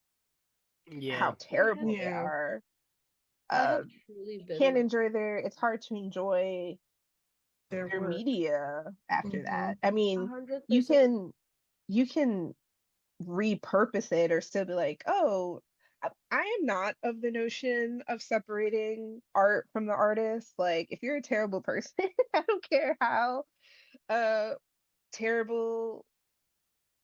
Yeah. how I terrible have they Yeah, are. I have Uh, truly can't been enjoy it's hard to enjoy their their work. media after Hmm. that. I mean, you 100%. can you can repurpose it or still be like, oh, I am not of the notion of separating art from the artist. Like, if you're a terrible person, I don't care how uh terrible,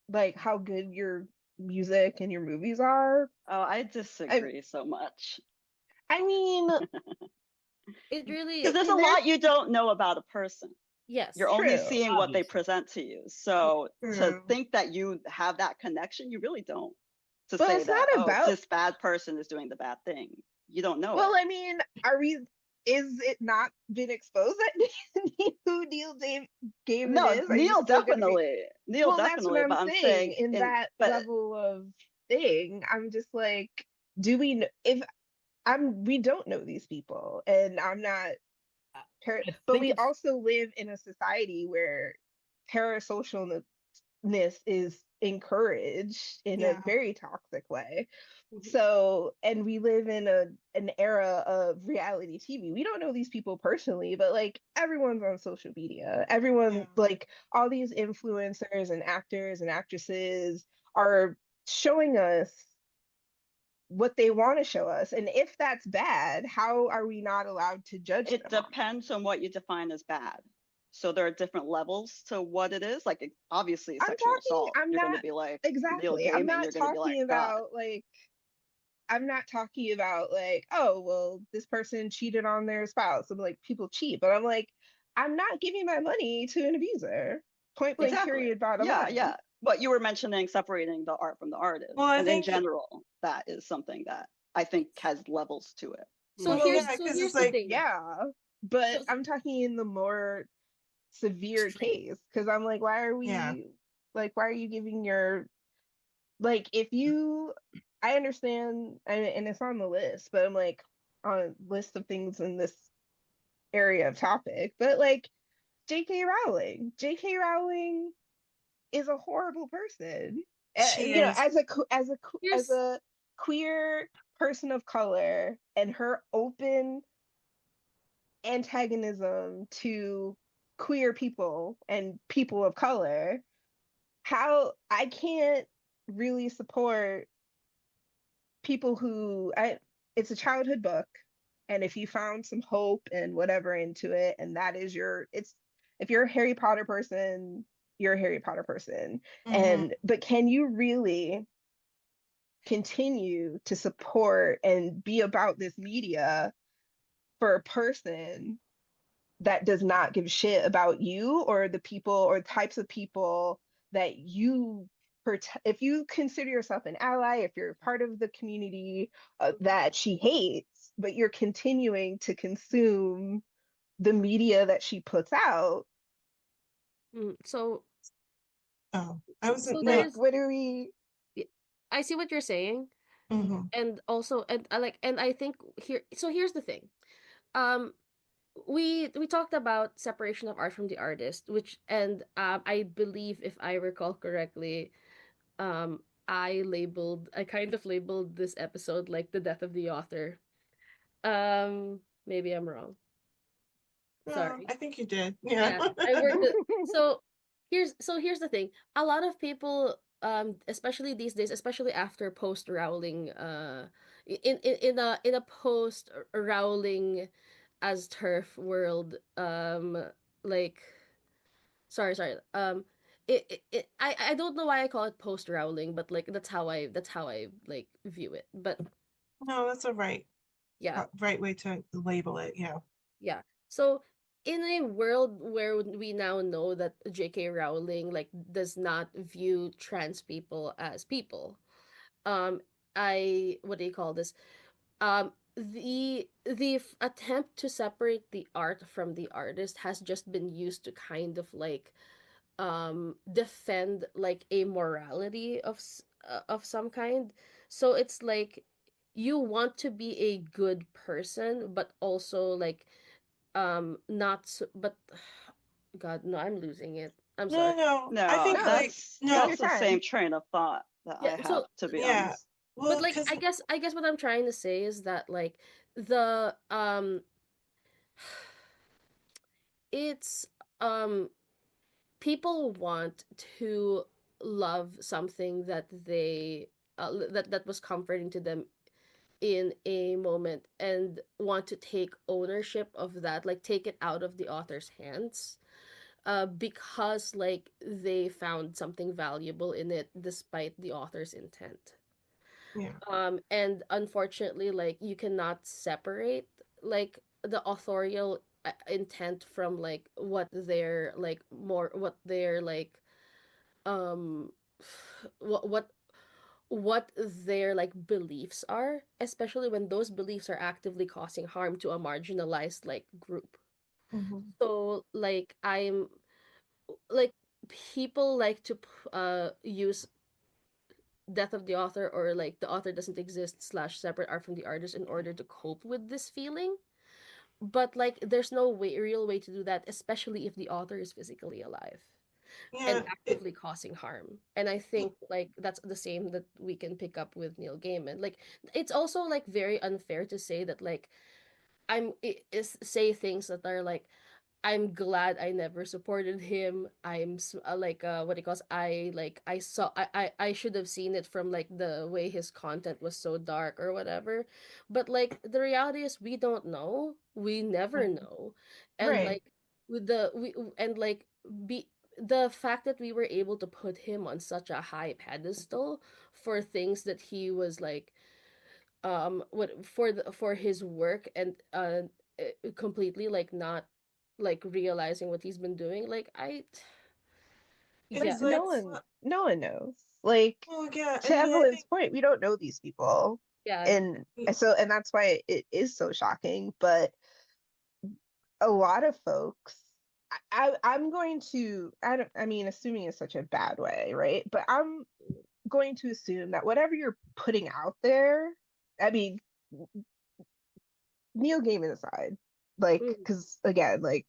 like how good your music and your movies are. Oh, I I disagree so much. I mean, It Because really there's a there's lot you don't know about a person. You're yes. only true. seeing what they Obviously. present to you. Yeah. So to True. think that you have that connection, you really don't. To Well, say it's not that, oh, about, this bad person is doing the bad thing. You don't know well, it. I mean, are we, is it not been exposed that who Gaiman No, is? Are you still going to be, Neil well, that's what definitely, I'm but I'm saying. saying In that but level of thing, I'm just like, do we know if we don't know these people, and I'm not, I I but think we it's also live in a society where parasocialness is encouraged in a Yeah. very toxic way. Mhm. So, and we live in an era of reality TV. We don't know these people personally, but like everyone's on social media. Yeah. Everyone, like all these influencers and actors and actresses are showing us what they want to show us. And if that's bad, how are we not allowed to judge it them on it? depends on what you define as bad. So there are different levels to what it is. Like obviously I'm sexual talking, assault, I'm you're going to not be like Neil exactly. I'm Gaiman, not you're going to be like talking God. about like, I'm not talking about like, oh, well, this person cheated on their spouse. I'm like, people cheat, but I'm like, I'm not giving my money to an abuser. Point blank, Exactly. period, bottom Yeah, line. yeah. But you were mentioning separating the art from the artist. Well, I And in think, general, that is something that I think has levels to it. So well, yeah. yeah, so because it's here's the like, thing. Yeah, So but I'm talking in the more severe extreme. case because I'm like, yeah, why are you giving your, like, if you, I understand, and it's on the list, but I'm like, on a list of things in this area of topic, but like, J.K. Rowling is a horrible person. she You know, is. as Here's a queer person of color, and her open antagonism to queer people and people of color, how I can't really support people who I it's a childhood book, and if you found some hope and whatever into it, and that is your, it's, if you're a Harry Potter person, you're a Harry Potter person. Hmm. And but can you really continue to support and be about this media for a person that does not give a shit about you or the people or types of people that you if you consider yourself an ally, if you're part of the community that she hates, but you're continuing to consume the media that she puts out, so Oh, I wasn't, so no. like, there's what are we? I see what you're saying. Hmm. And also and I like and I think here's the thing. Um we talked about separation of art from the artist, which and I believe if I recall correctly, I kind of labeled this episode like the death of the author. Maybe I'm wrong. No, Sorry. I think you did. Yeah. Yeah, I worked at, so here's the thing. A lot of people, especially these days, especially after post Rowling, in a post Rowling as turf world, like, sorry, I don't know why I call it post Rowling, but like that's how I like view it. But No, that's a yeah, right way to label it. Yeah. yeah. So in a world where we now know that J.K. Rowling like does not view trans people as people, um, I what do you call this? Attempt to separate the art from the artist has just been used to kind of like defend like a morality of some kind. So it's like you want to be a good person but also like not so, but god no, I'm losing it, I'm No, sorry. no. I No, think No, like take no. your that's the same time. train of thought that Yeah, I have, so to be Yeah. honest. but Well, like because I guess what I'm trying to say is that like the it's people want to love something that they that was comforting to them in a moment and want to take ownership of that, like take it out of the author's hands, because like they found something valuable in it despite the author's intent. yeah. And unfortunately like you cannot separate like the authorial intent from like what their like um what what their like beliefs are, especially when those beliefs are actively causing harm to a marginalized like group. Hmm. So like I'm like people like to use death of the author or like the author doesn't exist slash separate art from the artist in order to cope with this feeling, but like there's no real way to do that, especially if the author is physically alive and Yeah. actively causing harm. And I think like that's the same that we can pick up with Neil Gaiman. Like it's also like very unfair to say that like say things that are like I'm glad I never supported him. Like what it calls I saw I should have seen it from like the way his content was so dark or whatever. But like the reality is we don't know. We never know. And Right. like with the we and like be the fact that we were able to put him on such a high pedestal for things that he was like what for his work and completely like not like realizing what he's been doing like I yeah It's like that's No one knows. Like, well, yeah. to I mean, I Evelyn's think point, we don't know these people. yeah And that's why it is so shocking. But a lot of folks, I'm going to, I mean, assuming is such a bad way, right? But I'm going to assume that whatever you're putting out there, I mean, Neil Gaiman aside, like, mm, because again, like,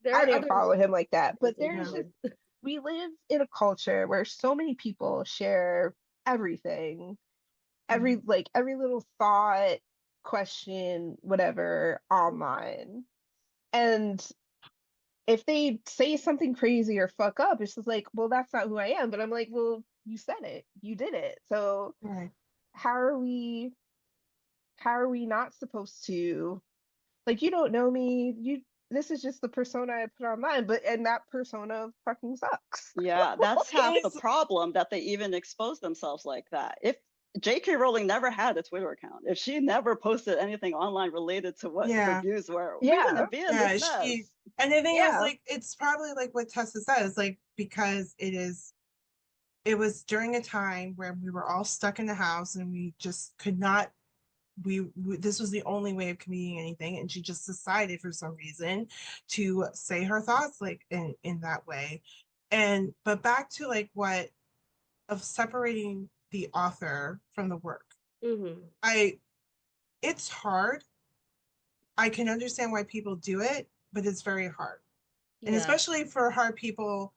there I are didn't other follow him like that, but there's just, included. we live in a culture where so many people share everything, every little thought, question, whatever online. And if they say something crazy or fuck up, it's just like, well, that's not who I am. But I'm like, well, you said it, you did it. So right. how are we not supposed to, like, you don't know me, this is just the persona I put online, but and that persona fucking sucks. Yeah, that's half It the is. problem, that they even expose themselves like that. If J.K. Rowling never had a Twitter account, if she never posted anything online related to what her Yeah. views were, we Yeah, wouldn't be in this Yeah. mess. And the thing is, yeah. like, it's probably like what Tessa says, like, because it was during a time where we were all stuck in the house and we just could not this was the only way of communicating anything, and she just decided for some reason to say her thoughts like in that way. And but back to like what of separating the author from the work. Mm-hmm. I It's hard. I can understand why people do it, but it's very hard. And Yeah, especially for hard people,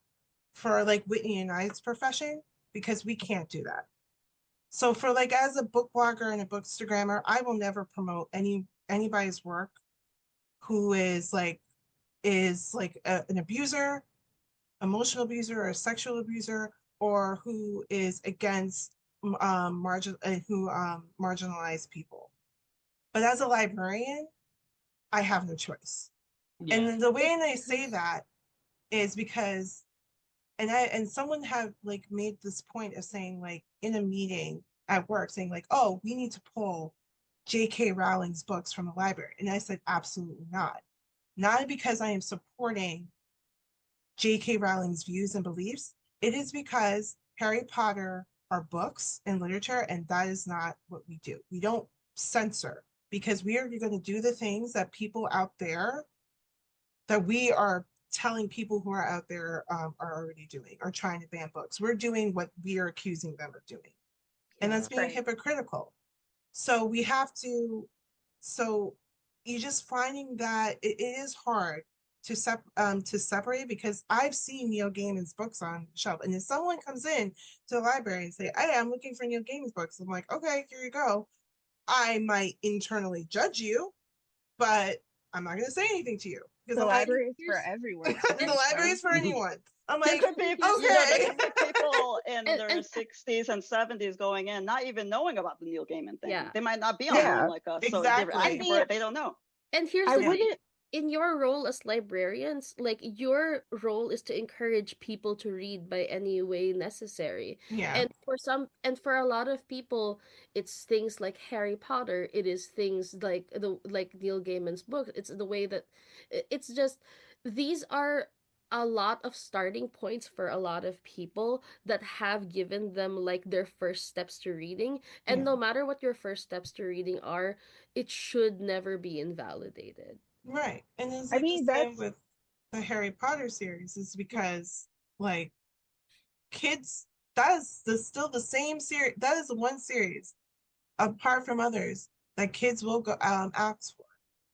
for like Whitney and I's profession, because we can't do that. So for like as a book blogger and a bookstagrammer, I will never promote anybody's work who is like an abuser, emotional abuser, or a sexual abuser, or who is against marginalized people. But as a librarian, I have no choice. Yeah. And the way they say that is because and someone had like made this point of saying like in a meeting at work saying like, oh, we need to pull J.K. Rowling's books from the library. And I said, absolutely not. Not because I am supporting J.K. Rowling's views and beliefs. It is because Harry Potter are books and literature, and that is not what we do. We don't censor because we are going to do the things that people out there that we are telling people who are out there are already doing or trying to ban books. We're doing what we are accusing them of doing. And Yeah. that's being Right. hypocritical. So we have to, so you just finding that it is hard to separate because I've seen Neil Gaiman's books on the shelf. And if someone comes in to the library and say, hey, I'm looking for Neil Gaiman's books, I'm like, okay, here you go. I might internally judge you, but I'm not going to say anything to you because The I'm like, library is for Here's everyone to the read library is them. for anyone. I'm There like, could be, here's you know, there okay. could be people in their and 60s and 70s going in, not even knowing about the Neil Gaiman thing. yeah. They might not be And online Yeah. like us, so they're I Exactly. asking mean, for it. They don't know. and here's I the Yeah. thing. wouldn't. In your role as librarians, like your role is to encourage people to read by any way necessary. Yeah. And for a lot of people, it's things like Harry Potter, it is things like the like Neil Gaiman's book. It's the way that it's just these are a lot of starting points for a lot of people that have given them like their first steps to reading. And Yeah. no matter what your first steps to reading are, it should never be invalidated. Right. And it's I like the mean, same that's with the Harry Potter series, is because like kids, that is still the same series. That is the one series, apart from others, that kids will go ask for,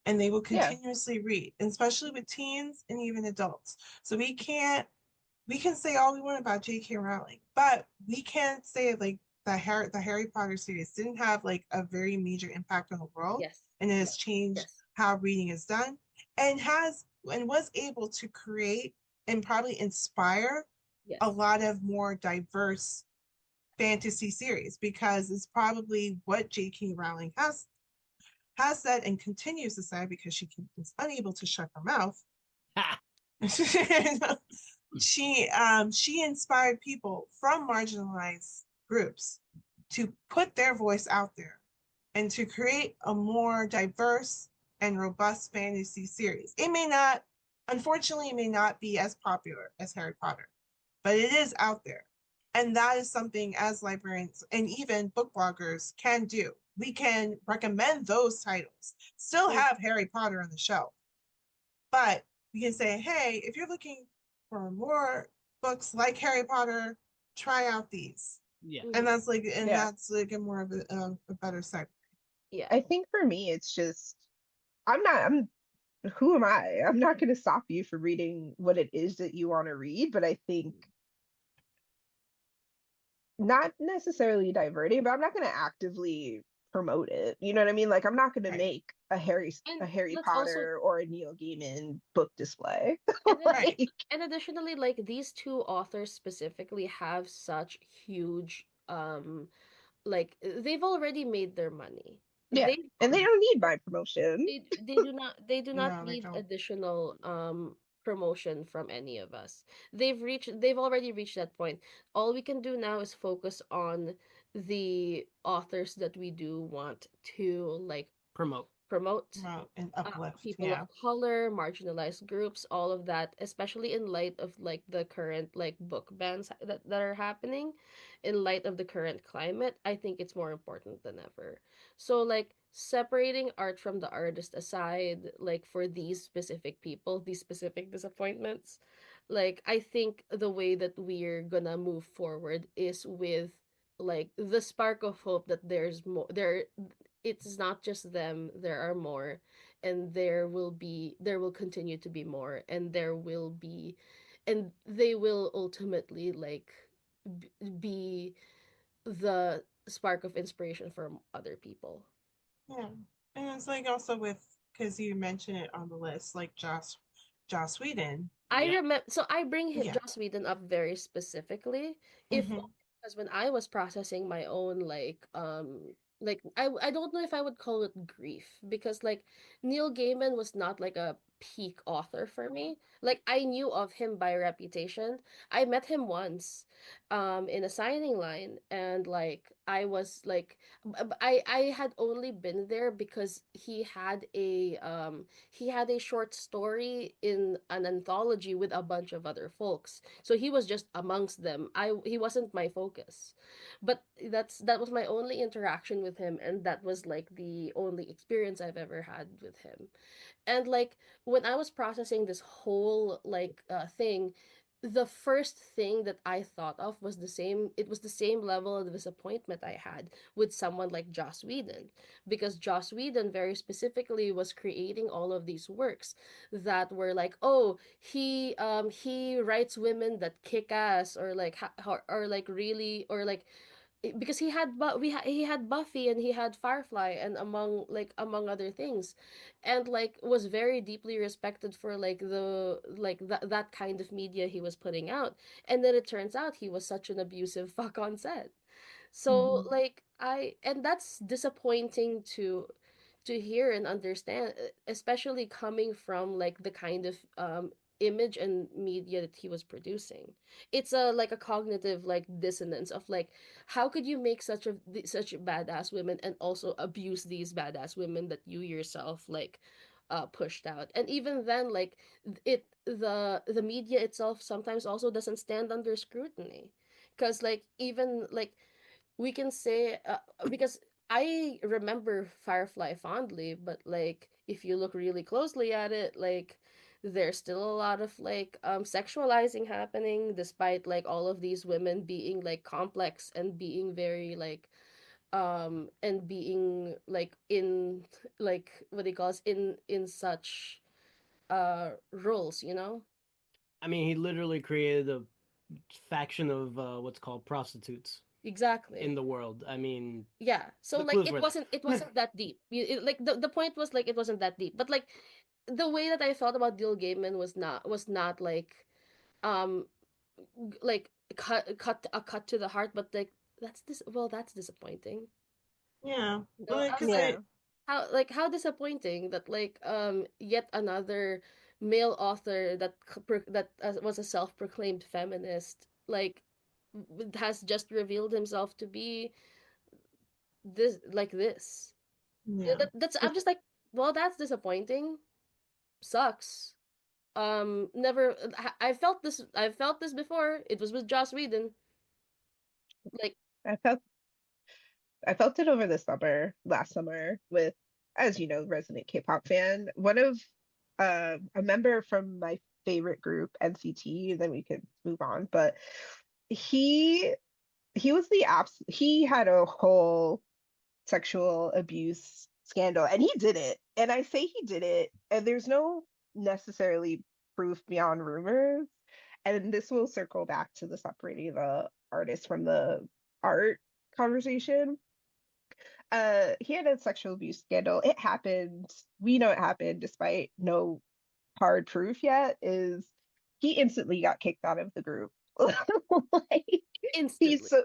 and they will yeah. continuously read, and especially with teens and even adults. So we can say all we want about J.K. Rowling, but we can't say like the Harry Potter series didn't have like a very major impact on the world, Yes. and it has changed Yes. how reading is done, and was able to create and probably inspire Yes. a lot of more diverse fantasy series because it's probably what J.K. Rowling has said and continues to say because is unable to shut her mouth. She inspired people from marginalized groups to put their voice out there and to create a more diverse and robust fantasy series. It may not, unfortunately, it may not be as popular as Harry Potter, but it is out there. And that is something as librarians and even book bloggers can do. We can recommend those titles, still have Harry Potter on the shelf, but we can say, hey, if you're looking for more books like Harry Potter, try out these. Yeah. And Yeah. that's like a more of a better segue. Yeah. I think for me, it's just I'm who am I? I'm not going to stop you from reading what it is that you want to read, but I think not necessarily diverting, but I'm not going to actively promote it. You know what I mean? Like I'm not going to Right. make a And Harry let's also Potter or a Neil Gaiman book display. and then Right. Like, and additionally, like these two authors specifically have such huge like they've already made their money. yeah, They and they don't need my promotion. they do not No, they need don't. additional promotion from any of us. They've already reached that point. All we can do now is focus on the authors that we do want to like Promote. promote, Well, and uplift. people of Yeah. color, marginalized groups, all of that, especially in light of like the current like book bans that are happening, in light of the current climate, I think it's more important than ever. So like separating art from the artist aside, like for these specific people, these specific disappointments, like I think the way that we're gonna move forward is with like the spark of hope that there's more there, it's not just them, there are more, and there will continue to be more, and there will be, and they will ultimately like be the spark of inspiration for other people. Yeah. And it's like also with, because you mentioned it on the list, like Joss Whedon. I Yep. remember, so I bring Yeah. Joss Whedon up very specifically, if Hmm. because when I was processing my own like I don't know if I would call it grief, because like Neil Gaiman was not like a peak author for me. Like I knew of him by reputation. I met him once in a signing line, and like I was like I had only been there because he had a short story in an anthology with a bunch of other folks. So he was just amongst them. He wasn't my focus. But that was my only interaction with him, and that was like the only experience I've ever had with him. And like when I was processing this whole thing, the first thing that I thought of was the same level of disappointment I had with someone like Joss Whedon, because Joss Whedon very specifically was creating all of these works that were like, oh, he writes women that kick ass, or like or like really, or like because he had Buffy and he had Firefly, and among other things, and like was very deeply respected for like that kind of media he was putting out. And then it turns out he was such an abusive fuck on set. So Hmm. like I and that's disappointing to hear and understand, especially coming from like the kind of image and media that he was producing. It's a like a cognitive like dissonance of like, how could you make such badass women and also abuse these badass women that you yourself like pushed out. And even then, like the media itself sometimes also doesn't stand under scrutiny, because like even like we can say because I remember Firefly fondly, but like if you look really closely at it, like there's still a lot of like sexualizing happening, despite like all of these women being like complex and being very like and being like in like what they call us in such roles, you know? I mean, he literally created a faction of what's called prostitutes in Exactly. the world. I mean, Yeah, so the like clues were it there. wasn't that deep. Like the point was like it wasn't that deep, but like the way that I felt about Neil Gaiman was not like um like cut to the heart, but like that's disappointing. Yeah. You know, Well, I was because like, Yeah. how disappointing that like yet another male author that was a self-proclaimed feminist like has just revealed himself to be this. yeah. That's I'm just like, well, that's disappointing. Sucks. Never. I felt this before. It was with Joss Whedon. Like I felt I felt it over the summer, last summer, with, as you know, resident K-pop fan. One of a member from my favorite group, NCT, then we could move on. But he he was the abs he had a whole sexual abuse scandal, and he did it. And I say he did it, and there's no necessarily proof beyond rumors. And this will circle back to the separating the artist from the art conversation. He had a sexual abuse scandal. It happened. We know it happened despite no hard proof yet. Is he instantly got kicked out of the group? Like he's instantly. so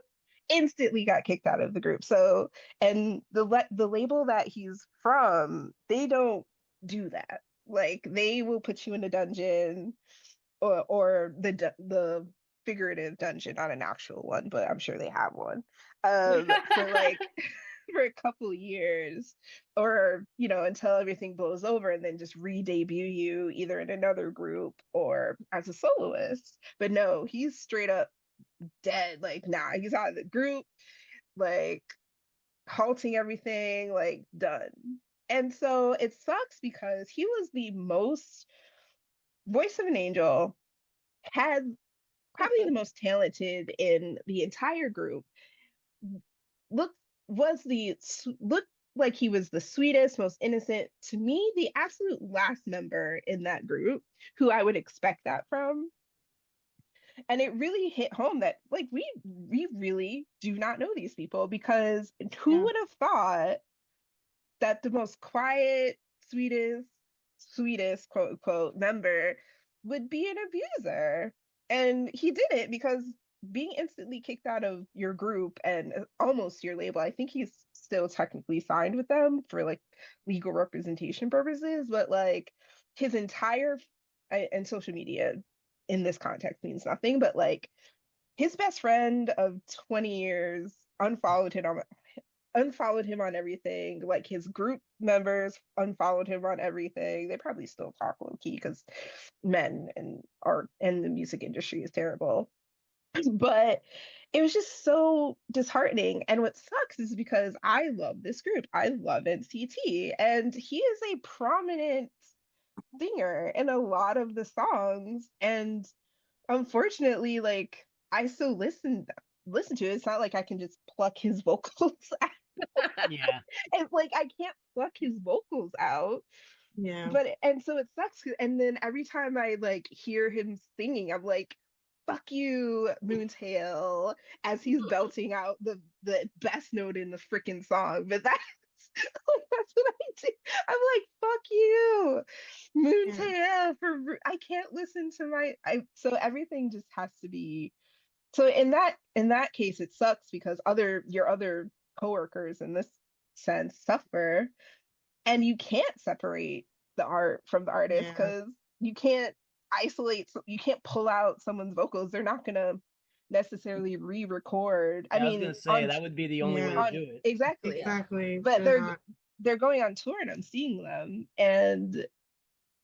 instantly got kicked out of the group. So, and the label that he's from, they don't do that. Like they will put you in a dungeon, or the figurative dungeon, not an actual one, but I'm sure they have one. For like for a couple years, or until everything blows over, and then just re-debut you either in another group or as a soloist. But no, he's straight up dead. Like, nah, he's out of the group, like halting everything, like done. And so it sucks because he was the most voice of an angel, had probably the most talented in the entire group. Look, looked like he was the sweetest, most innocent. To me, the absolute last member in that group, who I would expect that from, And it really hit home that like we really do not know these people, because who Yeah. would have thought that the most quiet, sweetest quote unquote member would be an abuser. And he did it because being instantly kicked out of your group and almost your label, I think he's still technically signed with them for like legal representation purposes, but like his entire and social media in this context means nothing, but like his best friend of 20 years unfollowed him on everything. Like his group members unfollowed him on everything. They probably still talk low key because men and art and the music industry is terrible. But it was just so disheartening. And what sucks is because I love this group. I love NCT, and he is a prominent singer in a lot of the songs. And unfortunately, like I still listen to it. It's not like I can just pluck his vocals out. Yeah. And like I can't pluck his vocals out. Yeah. But and so it sucks. And then every time I like hear him singing, I'm like, fuck you, Moontail, as he's belting out the best note in the freaking song. But that's that's what I do. I'm like, fuck you, Moontail, for I can't listen to so everything just has to be. So in that case, it sucks because your other coworkers in this sense suffer, and you can't separate the art from the artist Yeah. because you can't you can't pull out someone's vocals. They're not gonna necessarily re-record. I I was mean, gonna say that would be the only way to Yeah. do it. exactly. Exactly. But they're going on tour, and I'm seeing them, and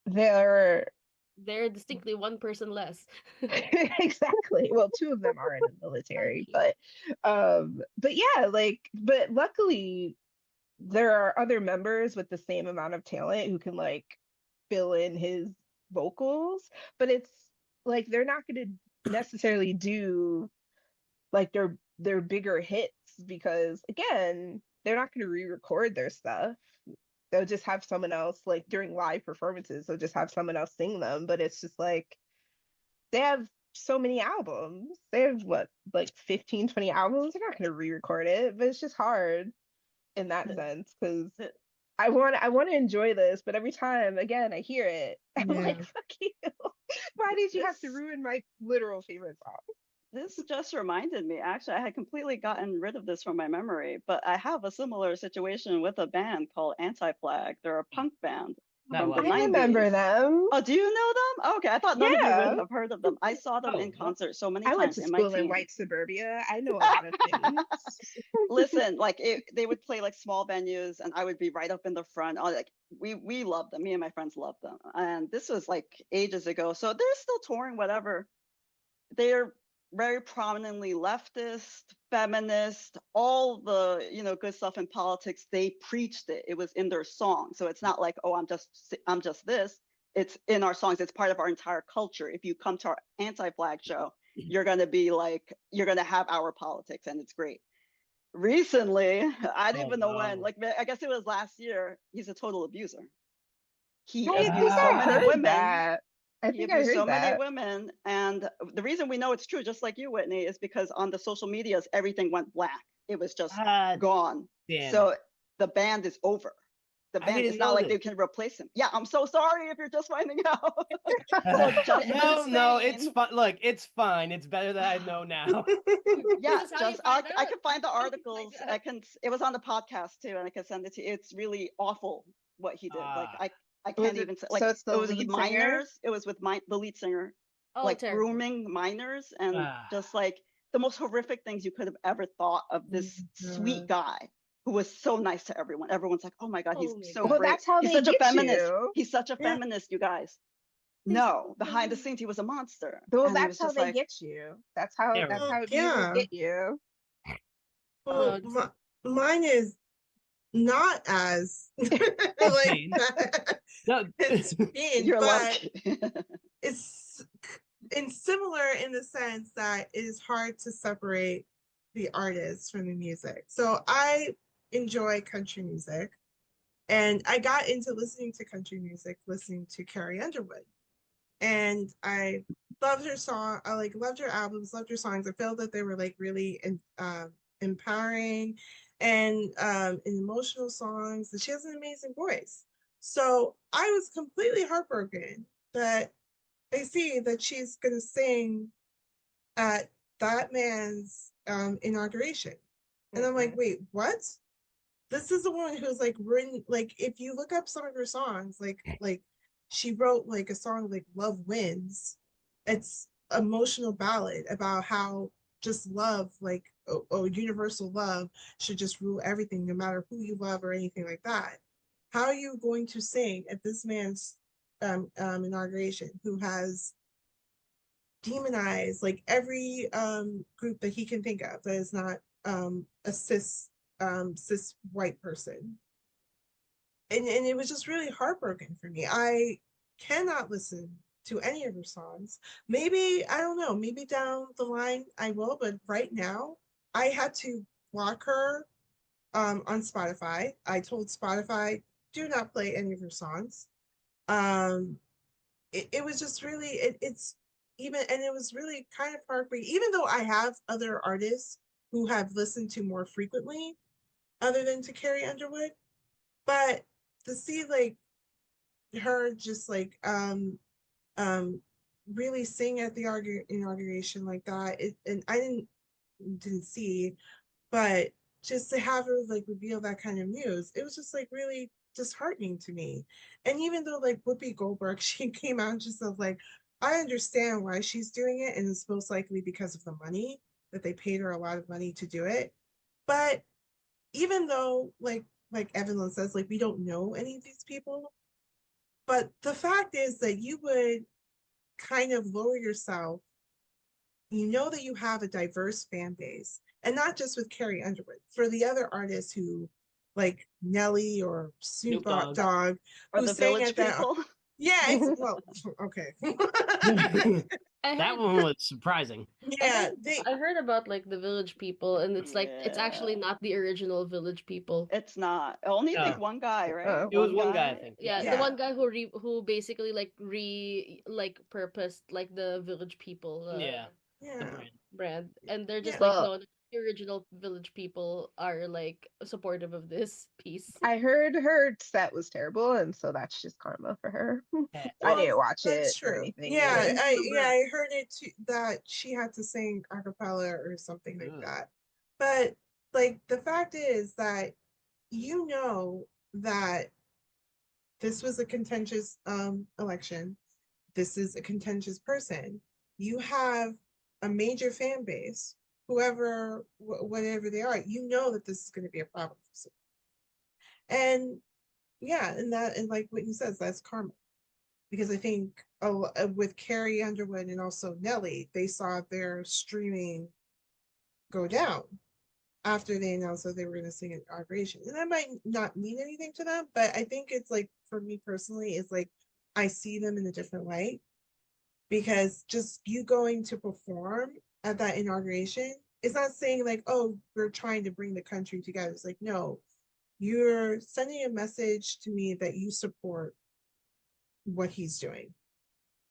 they're They're distinctly one person less. exactly. Well, two of them are in the military, but yeah, like, but luckily there are other members with the same amount of talent who can like fill in his vocals, but it's like they're not going to necessarily do like their bigger hits, because again, they're not going to re-record their stuff. They'll just have someone else, like during live performances, they'll just have someone else sing them. But it's just like they have so many albums. They have what, like 15, 20 albums. They're not going to re-record it, but it's just hard in that sense because I want to enjoy this, but every time again I hear it, I'm like, fuck you. Why did you have to ruin my literal favorite song? This just reminded me, actually, I had completely gotten rid of this from my memory, but I have a similar situation with a band called Anti-Flag. They're a punk band Not from the lucky. I remember 90s. them. Oh, do you know them? Okay, I thought none of you would Yeah. have heard of them. I saw them Oh, in what? concert so many I went times to in my school in teens. white suburbia. I know a lot of things. Listen, like they would play like small venues, and I would be right up in the front. Like we loved them. Me and my friends loved them. And this was like ages ago, so they're still touring. Whatever. They're very prominently leftist, feminist, all the good stuff in politics. They preached it. It was in their song. So it's not like, oh, I'm just this. It's in our songs. It's part of our entire culture. If you come to our Anti-Flag show, you're gonna have our politics, and it's great. Recently, I don't even know when. Like, I guess it was last year. He's a total abuser. He I think abused so I many heard women. that. I He think I abused heard so many that. women, and the reason we know it's true, just like you, Whitney, is because on the social medias, everything went black. It was just gone. Damn. So the band is over. The band didn't is not know like this. they can replace him. Yeah, I'm so sorry if you're just finding out. So just No, it's fine. Look, it's fine. It's better that I know now. Yeah, This is how you just find I out. can find the How you articles. find out. It was on the podcast too, and I can send it to you. It's really awful what he did. Like I Was can't it- even say, so like it's the it was lead singer? minors. It was with the lead singer, Oh, like terrible. grooming minors, and just like the most horrific things you could have ever thought of this sweet guy who was so nice to everyone. Everyone's like, oh my God, he's so Well, great. that's how He's they such a get feminist. you. He's such a feminist, you guys. No, behind the scenes, he was a monster. Well, And it that's was how just they like, get you. That's how Yeah. abusers get you. Well, mine is not as like that. No. It's mean, you're but lucky. it's similar in the sense that it is hard to separate the artist from the music. So I enjoy country music, and I got into listening to country music listening to Carrie Underwood, and I loved her song. I like loved her albums, loved her songs. I felt that they were like really empowering and emotional songs. And she has an amazing voice. So I was completely heartbroken that I see that she's gonna sing at that man's inauguration. And I'm like, wait, what? This is the one who's like written, like if you look up some of her songs, like she wrote like a song like Love Wins. It's emotional ballad about how just love, like universal love should just rule everything, no matter who you love or anything like that. How are you going to sing at this man's inauguration who has demonize like every group that he can think of that is not a cis white person, and it was just really heartbroken for me. I cannot listen to any of her songs. Maybe I don't know, maybe down the line I will, but right now I had to block her on Spotify. I told Spotify, do not play any of her songs. um it was just really it's even, and it was really kind of heartbreaking, even though I have other artists who have listened to more frequently other than to Carrie Underwood. But to see like her just like um really sing at the inauguration like that, and I didn't see, but just to have her like reveal that kind of news, it was just like really disheartening to me. And even though like Whoopi Goldberg, she came out and just said like, I understand why she's doing it, and it's most likely because of the money, that they paid her a lot of money to do it. But even though like Evelyn says, like we don't know any of these people, but the fact is that you would kind of lower yourself. You know that you have a diverse fan base, and not just with Carrie Underwood, for the other artists who like Nelly or Snoop Snoop Dogg. Dogg, Or who the sang Village at that. People. Yeah, well, okay. I That heard one was surprising. I Yeah, heard they. I heard about like the Village People, and it's like it's actually Yeah. not the original Village People. It's not. Only like Uh, one guy, right? it was One one guy, I guy. think. Yeah. Yeah, the Yeah, one guy who basically like purposed like the Village People Yeah. The yeah, brand. brand, and they're just yeah. like, Well, no, the original Village People are like supportive of this piece. I heard her set was terrible, and so that's just karma for her. Had to I be. Well, didn't watch that's it or true. anything Yeah, really. I heard it too, that she had to sing a cappella or something like Ugh. that. But like the fact is that you know that this was a contentious election. This is a contentious person. You have a major fan base, whoever whatever they are, you know that this is going to be a problem. And yeah, and like Whitney says, that's karma, because I think with Carrie Underwood and also Nelly, they saw their streaming go down after they announced that they were going to sing at inauguration. And that might not mean anything to them, but I think it's like, for me personally, it's like I see them in a different light, because just you going to perform at that inauguration is not saying like, oh, we're trying to bring the country together. It's like, no, you're sending a message to me that you support what he's doing.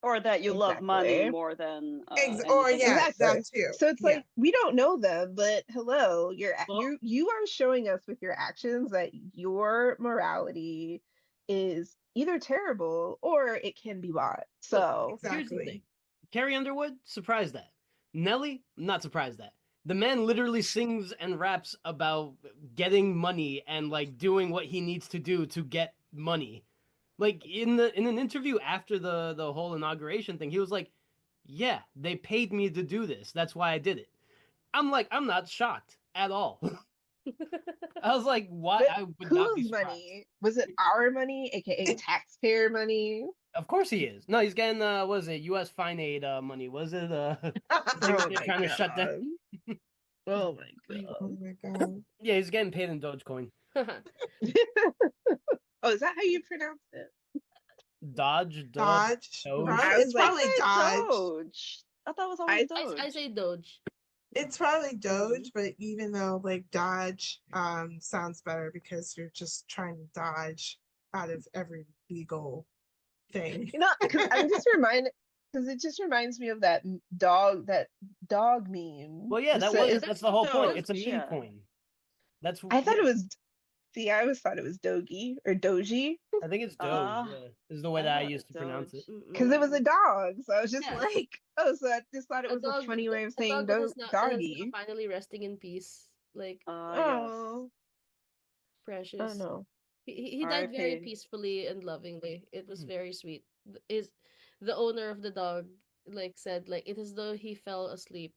Or that you love money Exactly. more than Or anything yeah, else. Exactly. that too. So it's Yeah. like we don't know them, but hello, Well, you are showing us with your actions that your morality is either terrible or it can be bought. look, So here's the thing. Exactly. Carrie Underwood, surprised that. Nelly, not surprised that. The man literally sings and raps about getting money and like doing what he needs to do to get money. Like in an interview after the whole inauguration thing, he was like, "Yeah, they paid me to do this. That's why I did it." I'm like, I'm not shocked at all. I was like, why? but I would not be whose surprised. money? Was it our money, aka taxpayer money? Of course he is. No, he's getting was it U.S. fine aid money? Was it thing that Oh they're my trying to shut down? god. Oh my Oh god. my god. Yeah, he's getting paid in Dogecoin. Oh, is that how you pronounce it? Dodge. Doge. Probably, I was it's I like, probably said Dodge. Doge. I thought it was always I I Doge. say Doge. It's probably mm, Doge, but even though like Dodge sounds better because you're just trying to dodge out of every legal thing. because I'm just reminded. because it just reminds me of that dog meme. Well, yeah, It's, Yeah, it's that's the whole point. Doge, It's a meme yeah. coin. That's I thought yeah. it was. See, I always thought it was Dogi or Doji I think it's Doge. Uh, Yeah, is the way I that I thought used to pronounce it. Doge. because it was mm-mm. a dog. So I was just Yeah, like, oh, so I just thought it was a funny way of a saying dog that is now doggy. finally resting in peace. Like Yes. Oh, oh precious. no. He died very R.I.P. peacefully and lovingly. It was Hmm. very sweet. Is the owner of the dog like said like it is though he fell asleep.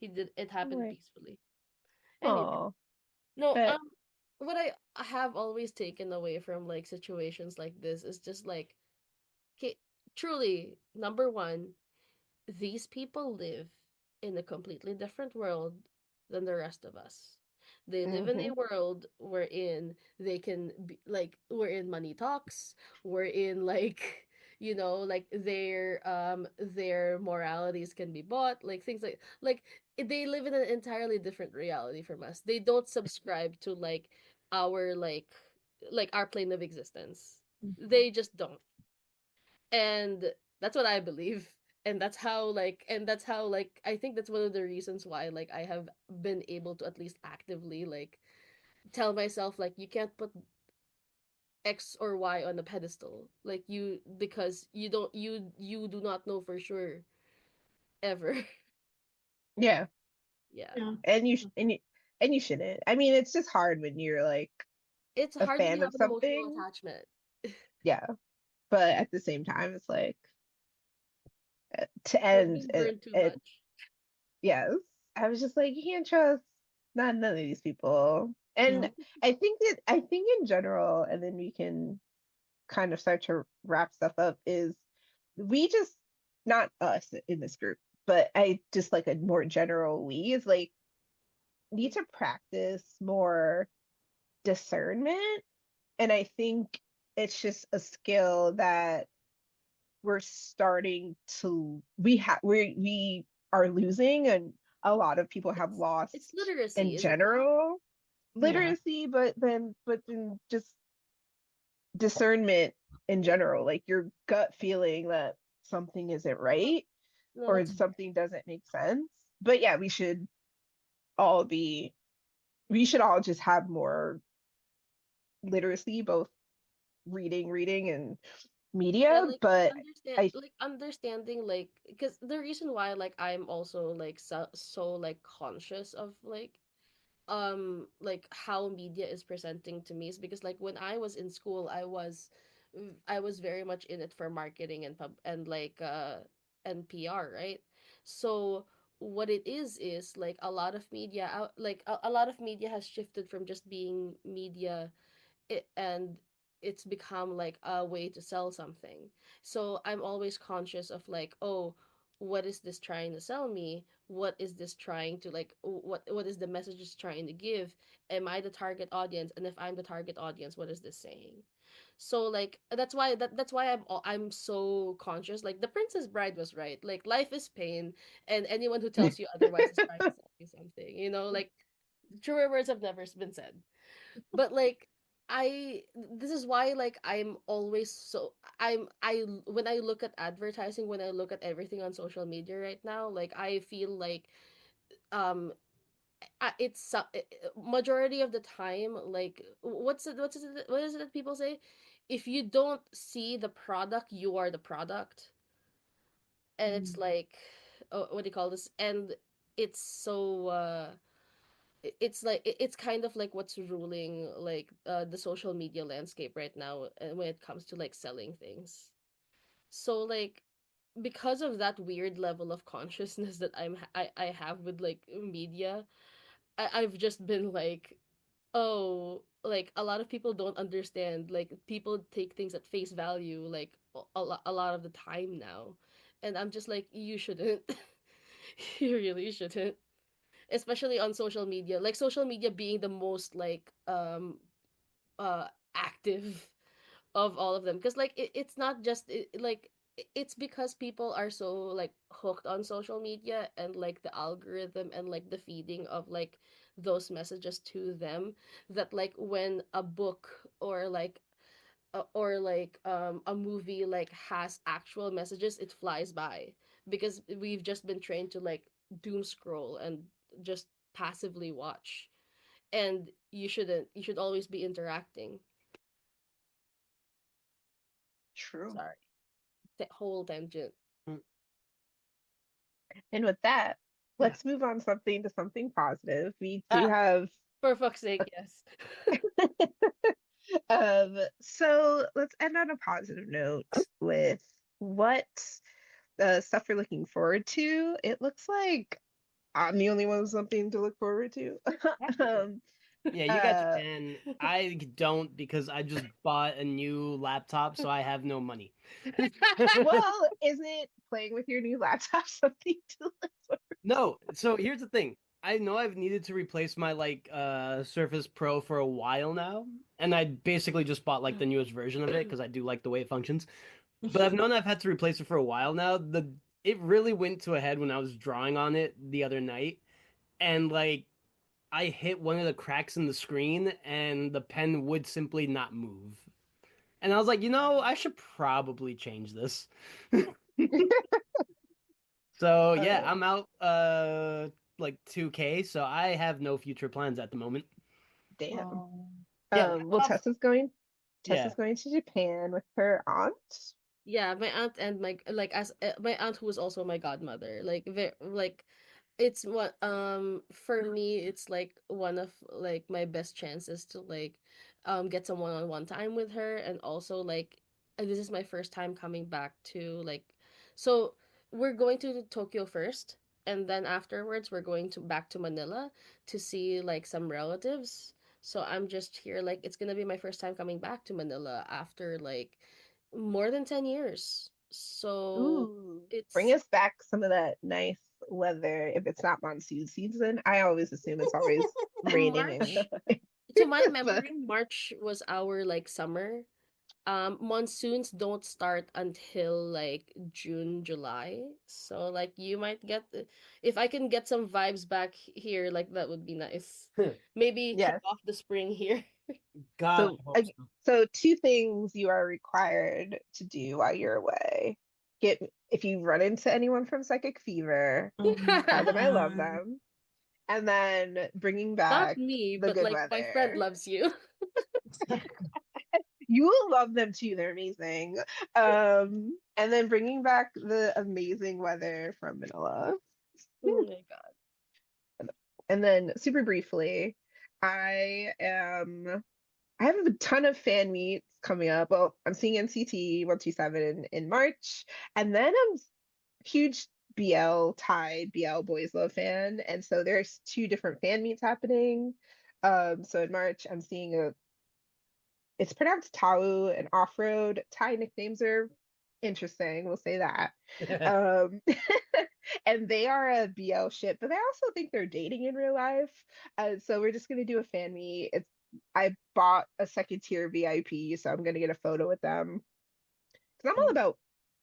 He did it happened Like, peacefully. Anyway, oh, no, but what I have always taken away from like situations like this is just like okay, truly number one, these people live in a completely different world than the rest of us. They live in hmm a world wherein they can be like wherein money talks, wherein like like their moralities can be bought, like things like they live in an entirely different reality from us. They don't subscribe to our like our plane of existence. They just don't. And that's what I believe. And that's how I think that's one of the reasons why like I have been able to at least actively like tell myself like you can't put X or Y on a pedestal, like you, because you do not know for sure ever. yeah, Yeah, Yeah. and you shouldn't. I mean, it's just hard when you're like it's a hard when fan you of have an emotional something. attachment. Yeah, but at the same time, it's like to You've end been burned too it. much. Yes, I was just like, you can't trust none of these people. And Yeah. I think in general, and then we can kind of start to wrap stuff up, is we just, not us in this group, but I just like a more general we is like need to practice more discernment. And I think it's just a skill that we're starting to we are losing, and a lot of people have It's lost literacy, in is it not? general Yeah. literacy, but then just discernment in general, like your gut feeling that something isn't right No, or that's fair. something doesn't make sense. But yeah, all be we should all just have more literacy, both reading and Yeah, media. like But I understanding like because the reason why like I'm also like so like conscious of like how media is presenting to me is because like when I was in school I was very much in it for marketing and pub and PR, right? So what it is like a lot of media out like a lot of media has shifted from just being media and it's become like a way to sell something. So I'm always conscious of like, oh, what is this trying to sell me? What is this trying to like what is the message it's trying to give? Am I the target audience? And if I'm the target audience, what is this saying? So like that's why I'm so conscious. Like The Princess Bride was right. Like life is pain, and anyone who tells you otherwise is trying to sell you something. Like truer words have never been said. But like this is why like I'm always so I when I look at advertising, when I look at everything on social media right now, like I feel like um it's majority of the time like what is it that people say, if you don't see the product, you are the product. And it's Mm. like, oh, what do you call this, and it's so it's like it's kind of like what's ruling like the social media landscape right now, when it comes to like selling things. So like because of that weird level of consciousness that I have with like media, I've just been like, oh, like a lot of people don't understand, like people take things at face value like a lot of the time now. And I'm just like, you shouldn't. You really shouldn't, especially on social media, like social media being the most like active of all of them, because like it's not just it's because people are so like hooked on social media and like the algorithm and like the feeding of like those messages to them, that like when a book or like or like a movie like has actual messages, it flies by because we've just been trained to like doom scroll and just passively watch. And you shouldn't. You should always be interacting. True. Sorry. That whole tangent. Mm, And with that, yeah. let's move on something to something positive. We do Ah, have For fuck's sake, yes. so let's end on a positive note with what stuff we're looking forward to. It looks like I'm the only one with something to look forward to. um, yeah, you got uh, Japan. I don't because I just bought a new laptop, so I have no money. well, isn't playing with your new laptop something to look forward? No, so here's the thing. I know I've needed to replace my like Surface Pro for a while now, and I basically just bought like the newest version of it because I do like the way it functions. But I've known I've had to replace it for a while now. The It really went to a head when I was drawing on it the other night, and like I hit one of the cracks in the screen, and the pen would simply not move. And I was like, I should probably change this. So yeah, Uh, I'm out like 2K, so I have no future plans at the moment. damn. Oh. Yeah, Well, laptops. Tessa's Yeah. going to Japan with her aunt. Yeah, my aunt and my like as my aunt who was also my godmother. Like it's what for me it's like one of like my best chances to like get some one-on-one time with her. And also like this is my first time coming back to like, so we're going to Tokyo first, and then afterwards we're going to back to Manila to see like some relatives. So I'm just here, like it's gonna be my first time coming back to Manila after like more than 10 years. So Ooh, bring it's us back some of that nice weather. If it's not monsoon season, I always assume it's always raining and March. To my but memory, March was our like summer. Monsoons don't start until like June, July. So like you might get if I can get some vibes back here, like that would be nice. Maybe kick yes. off the spring here. God, So I hope so. so two things you are required to do while you're away. Get if you run into anyone from Psychic Fever, Oh my tell them I love God. them, and then bringing Not back me, the but good like my friend weather. loves you. Yeah. You will love them too. They're amazing. And then bringing back the amazing weather from Manila. Oh my god. And then super briefly, I am I have a ton of fan meets coming up. Well, I'm seeing NCT 127 in March, and then I'm huge BL Thai BL Boys Love fan, and so there's two different fan meets happening. So in March, I'm seeing a it's pronounced Tau and off-road. Thai nicknames are interesting, we'll say that. Um, and they are a BL ship, but I also think they're dating in real life. So we're just gonna do a fan meet. It's I bought a second tier VIP, so I'm gonna get a photo with them. Because I'm all about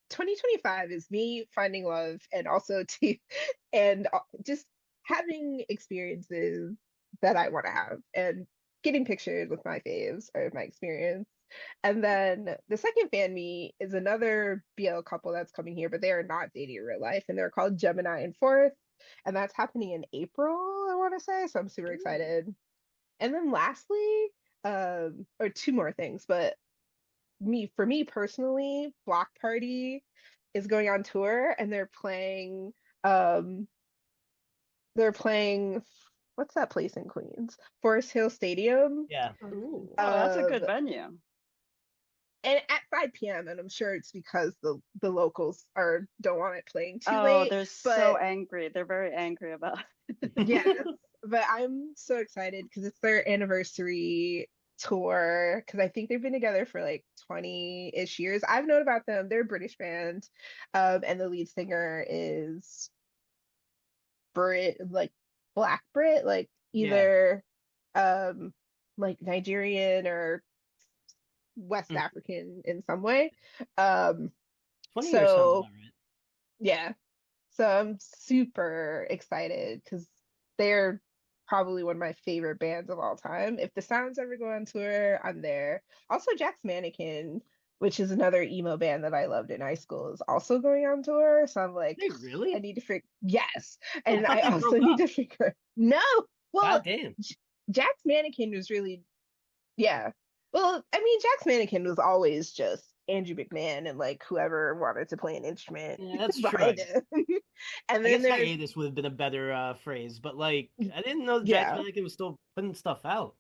2025 is me finding love and also to and just having experiences that I want to have and getting pictures with my faves or my experience. And then the second fan meet is another BL couple that's coming here, but they are not dating in real life, and they're called Gemini and Fourth, and that's happening in April, I want to say. So I'm super Ooh. excited. And then lastly, or two more things, but for me personally, Block Party is going on tour and um they're playing what's that place in Queens? Forest Hill Stadium. Yeah. Ooh. Oh, that's a Um good venue. and at 5 p.m. and I'm sure it's because the locals are don't want it playing too Oh, late. they're so But angry. They're very angry about yes, but I'm so excited because it's their anniversary tour because I think they've been together for like 20-ish years. I've known about them. They're a British band. And the lead singer is Brit, like Black Brit, like Yeah. either um like Nigerian or West Mm. African in some way. Um 20 years sounds so about right. yeah. So I'm super excited because they're probably one of my favorite bands of all time. If the Sounds ever go on tour, I'm there. Also, Jack's Mannequin, which is another emo band that I loved in high school, is also going on tour. So I'm like, They really? I need to figure. Yes, I and thought I they also broke need up. to figure. No, well, God damn. Jack's Mannequin was really, yeah. Well, I mean, Jack's Mannequin was always just Andrew McMahon and like whoever wanted to play an instrument Yeah, that's true. behind him. And I then guess there's, hiatus would have been a better phrase, but like I didn't know Jack's yeah. Mannequin was still putting stuff out.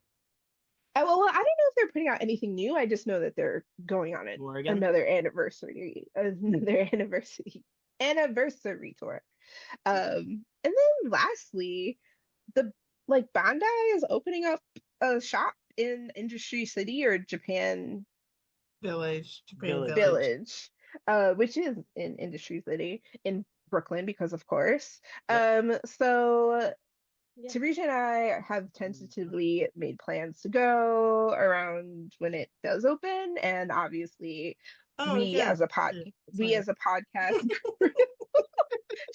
Well, I don't know if they're putting out anything new. I just know that they're going on Or again? anniversary tour. And then lastly, the like Bandai is opening up a shop in Industry City or Japan Japan Village. Village. Village, which is in Industry City in Brooklyn, because of course. Yep. So Yeah. Tabrizia and I have tentatively made plans to go around when it does open, and obviously Oh we yeah, as a pod yeah, that's we fine. as a podcast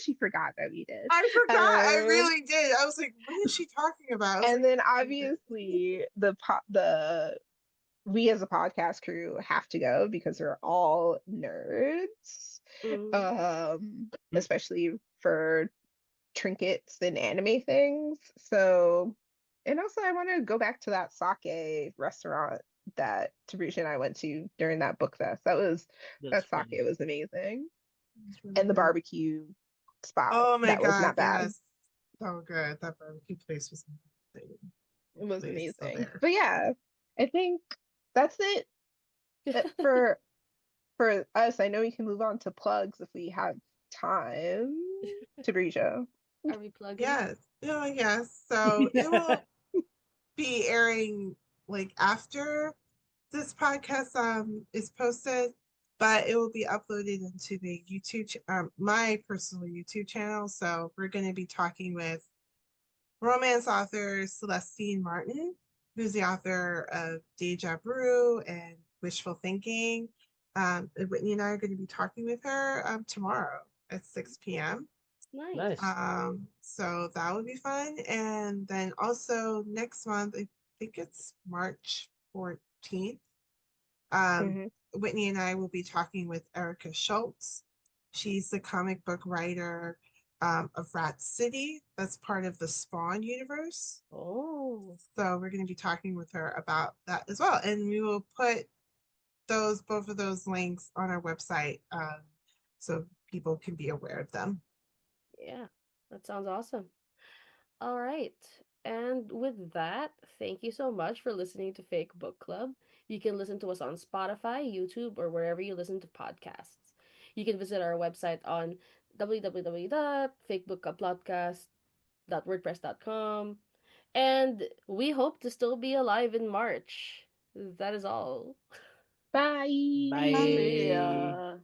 she forgot that we did. I forgot. I Um, really did. I was like, what is she talking about? I was and like, then obviously the we as a podcast crew have to go because we're all nerds, Mm. especially for trinkets and anime things. So, and also I want to go back to that sake restaurant that Tarisha and I went to during that book fest. That's That funny. sake was amazing. it's really And the good. barbecue spot, Oh my that was god, not bad. yes. So good. That barbecue place was amazing. It was Place still amazing. there. But yeah, I think that's it for us. I know we can move on to plugs if we have time. Tarisha. Are we plugging? Yes. Oh yes. So it will be airing like after this podcast is posted, but it will be uploaded into the my personal YouTube channel. So we're going to be talking with romance author Celestine Martin, who's the author of Deja Brew and Wishful Thinking. Whitney and I are going to be talking with her tomorrow at 6 p.m. Nice. Nice. So that would be fun. And then also next month, I think it's March 14th, um, Mm-hmm. Whitney and I will be talking with Erica Schultz. She's the comic book writer of Rat City. That's part of the Spawn universe. Oh. So we're going to be talking with her about that as well. And we will put both of those links on our website so people can be aware of them. Yeah. That sounds awesome. All right. And with that, thank you so much for listening to Fake Book Club. You can listen to us on Spotify, YouTube, or wherever you listen to podcasts. You can visit our website on www.fakebookclubpodcast.wordpress.com. And we hope to still be alive in March. That is all. Bye. See Bye. ya.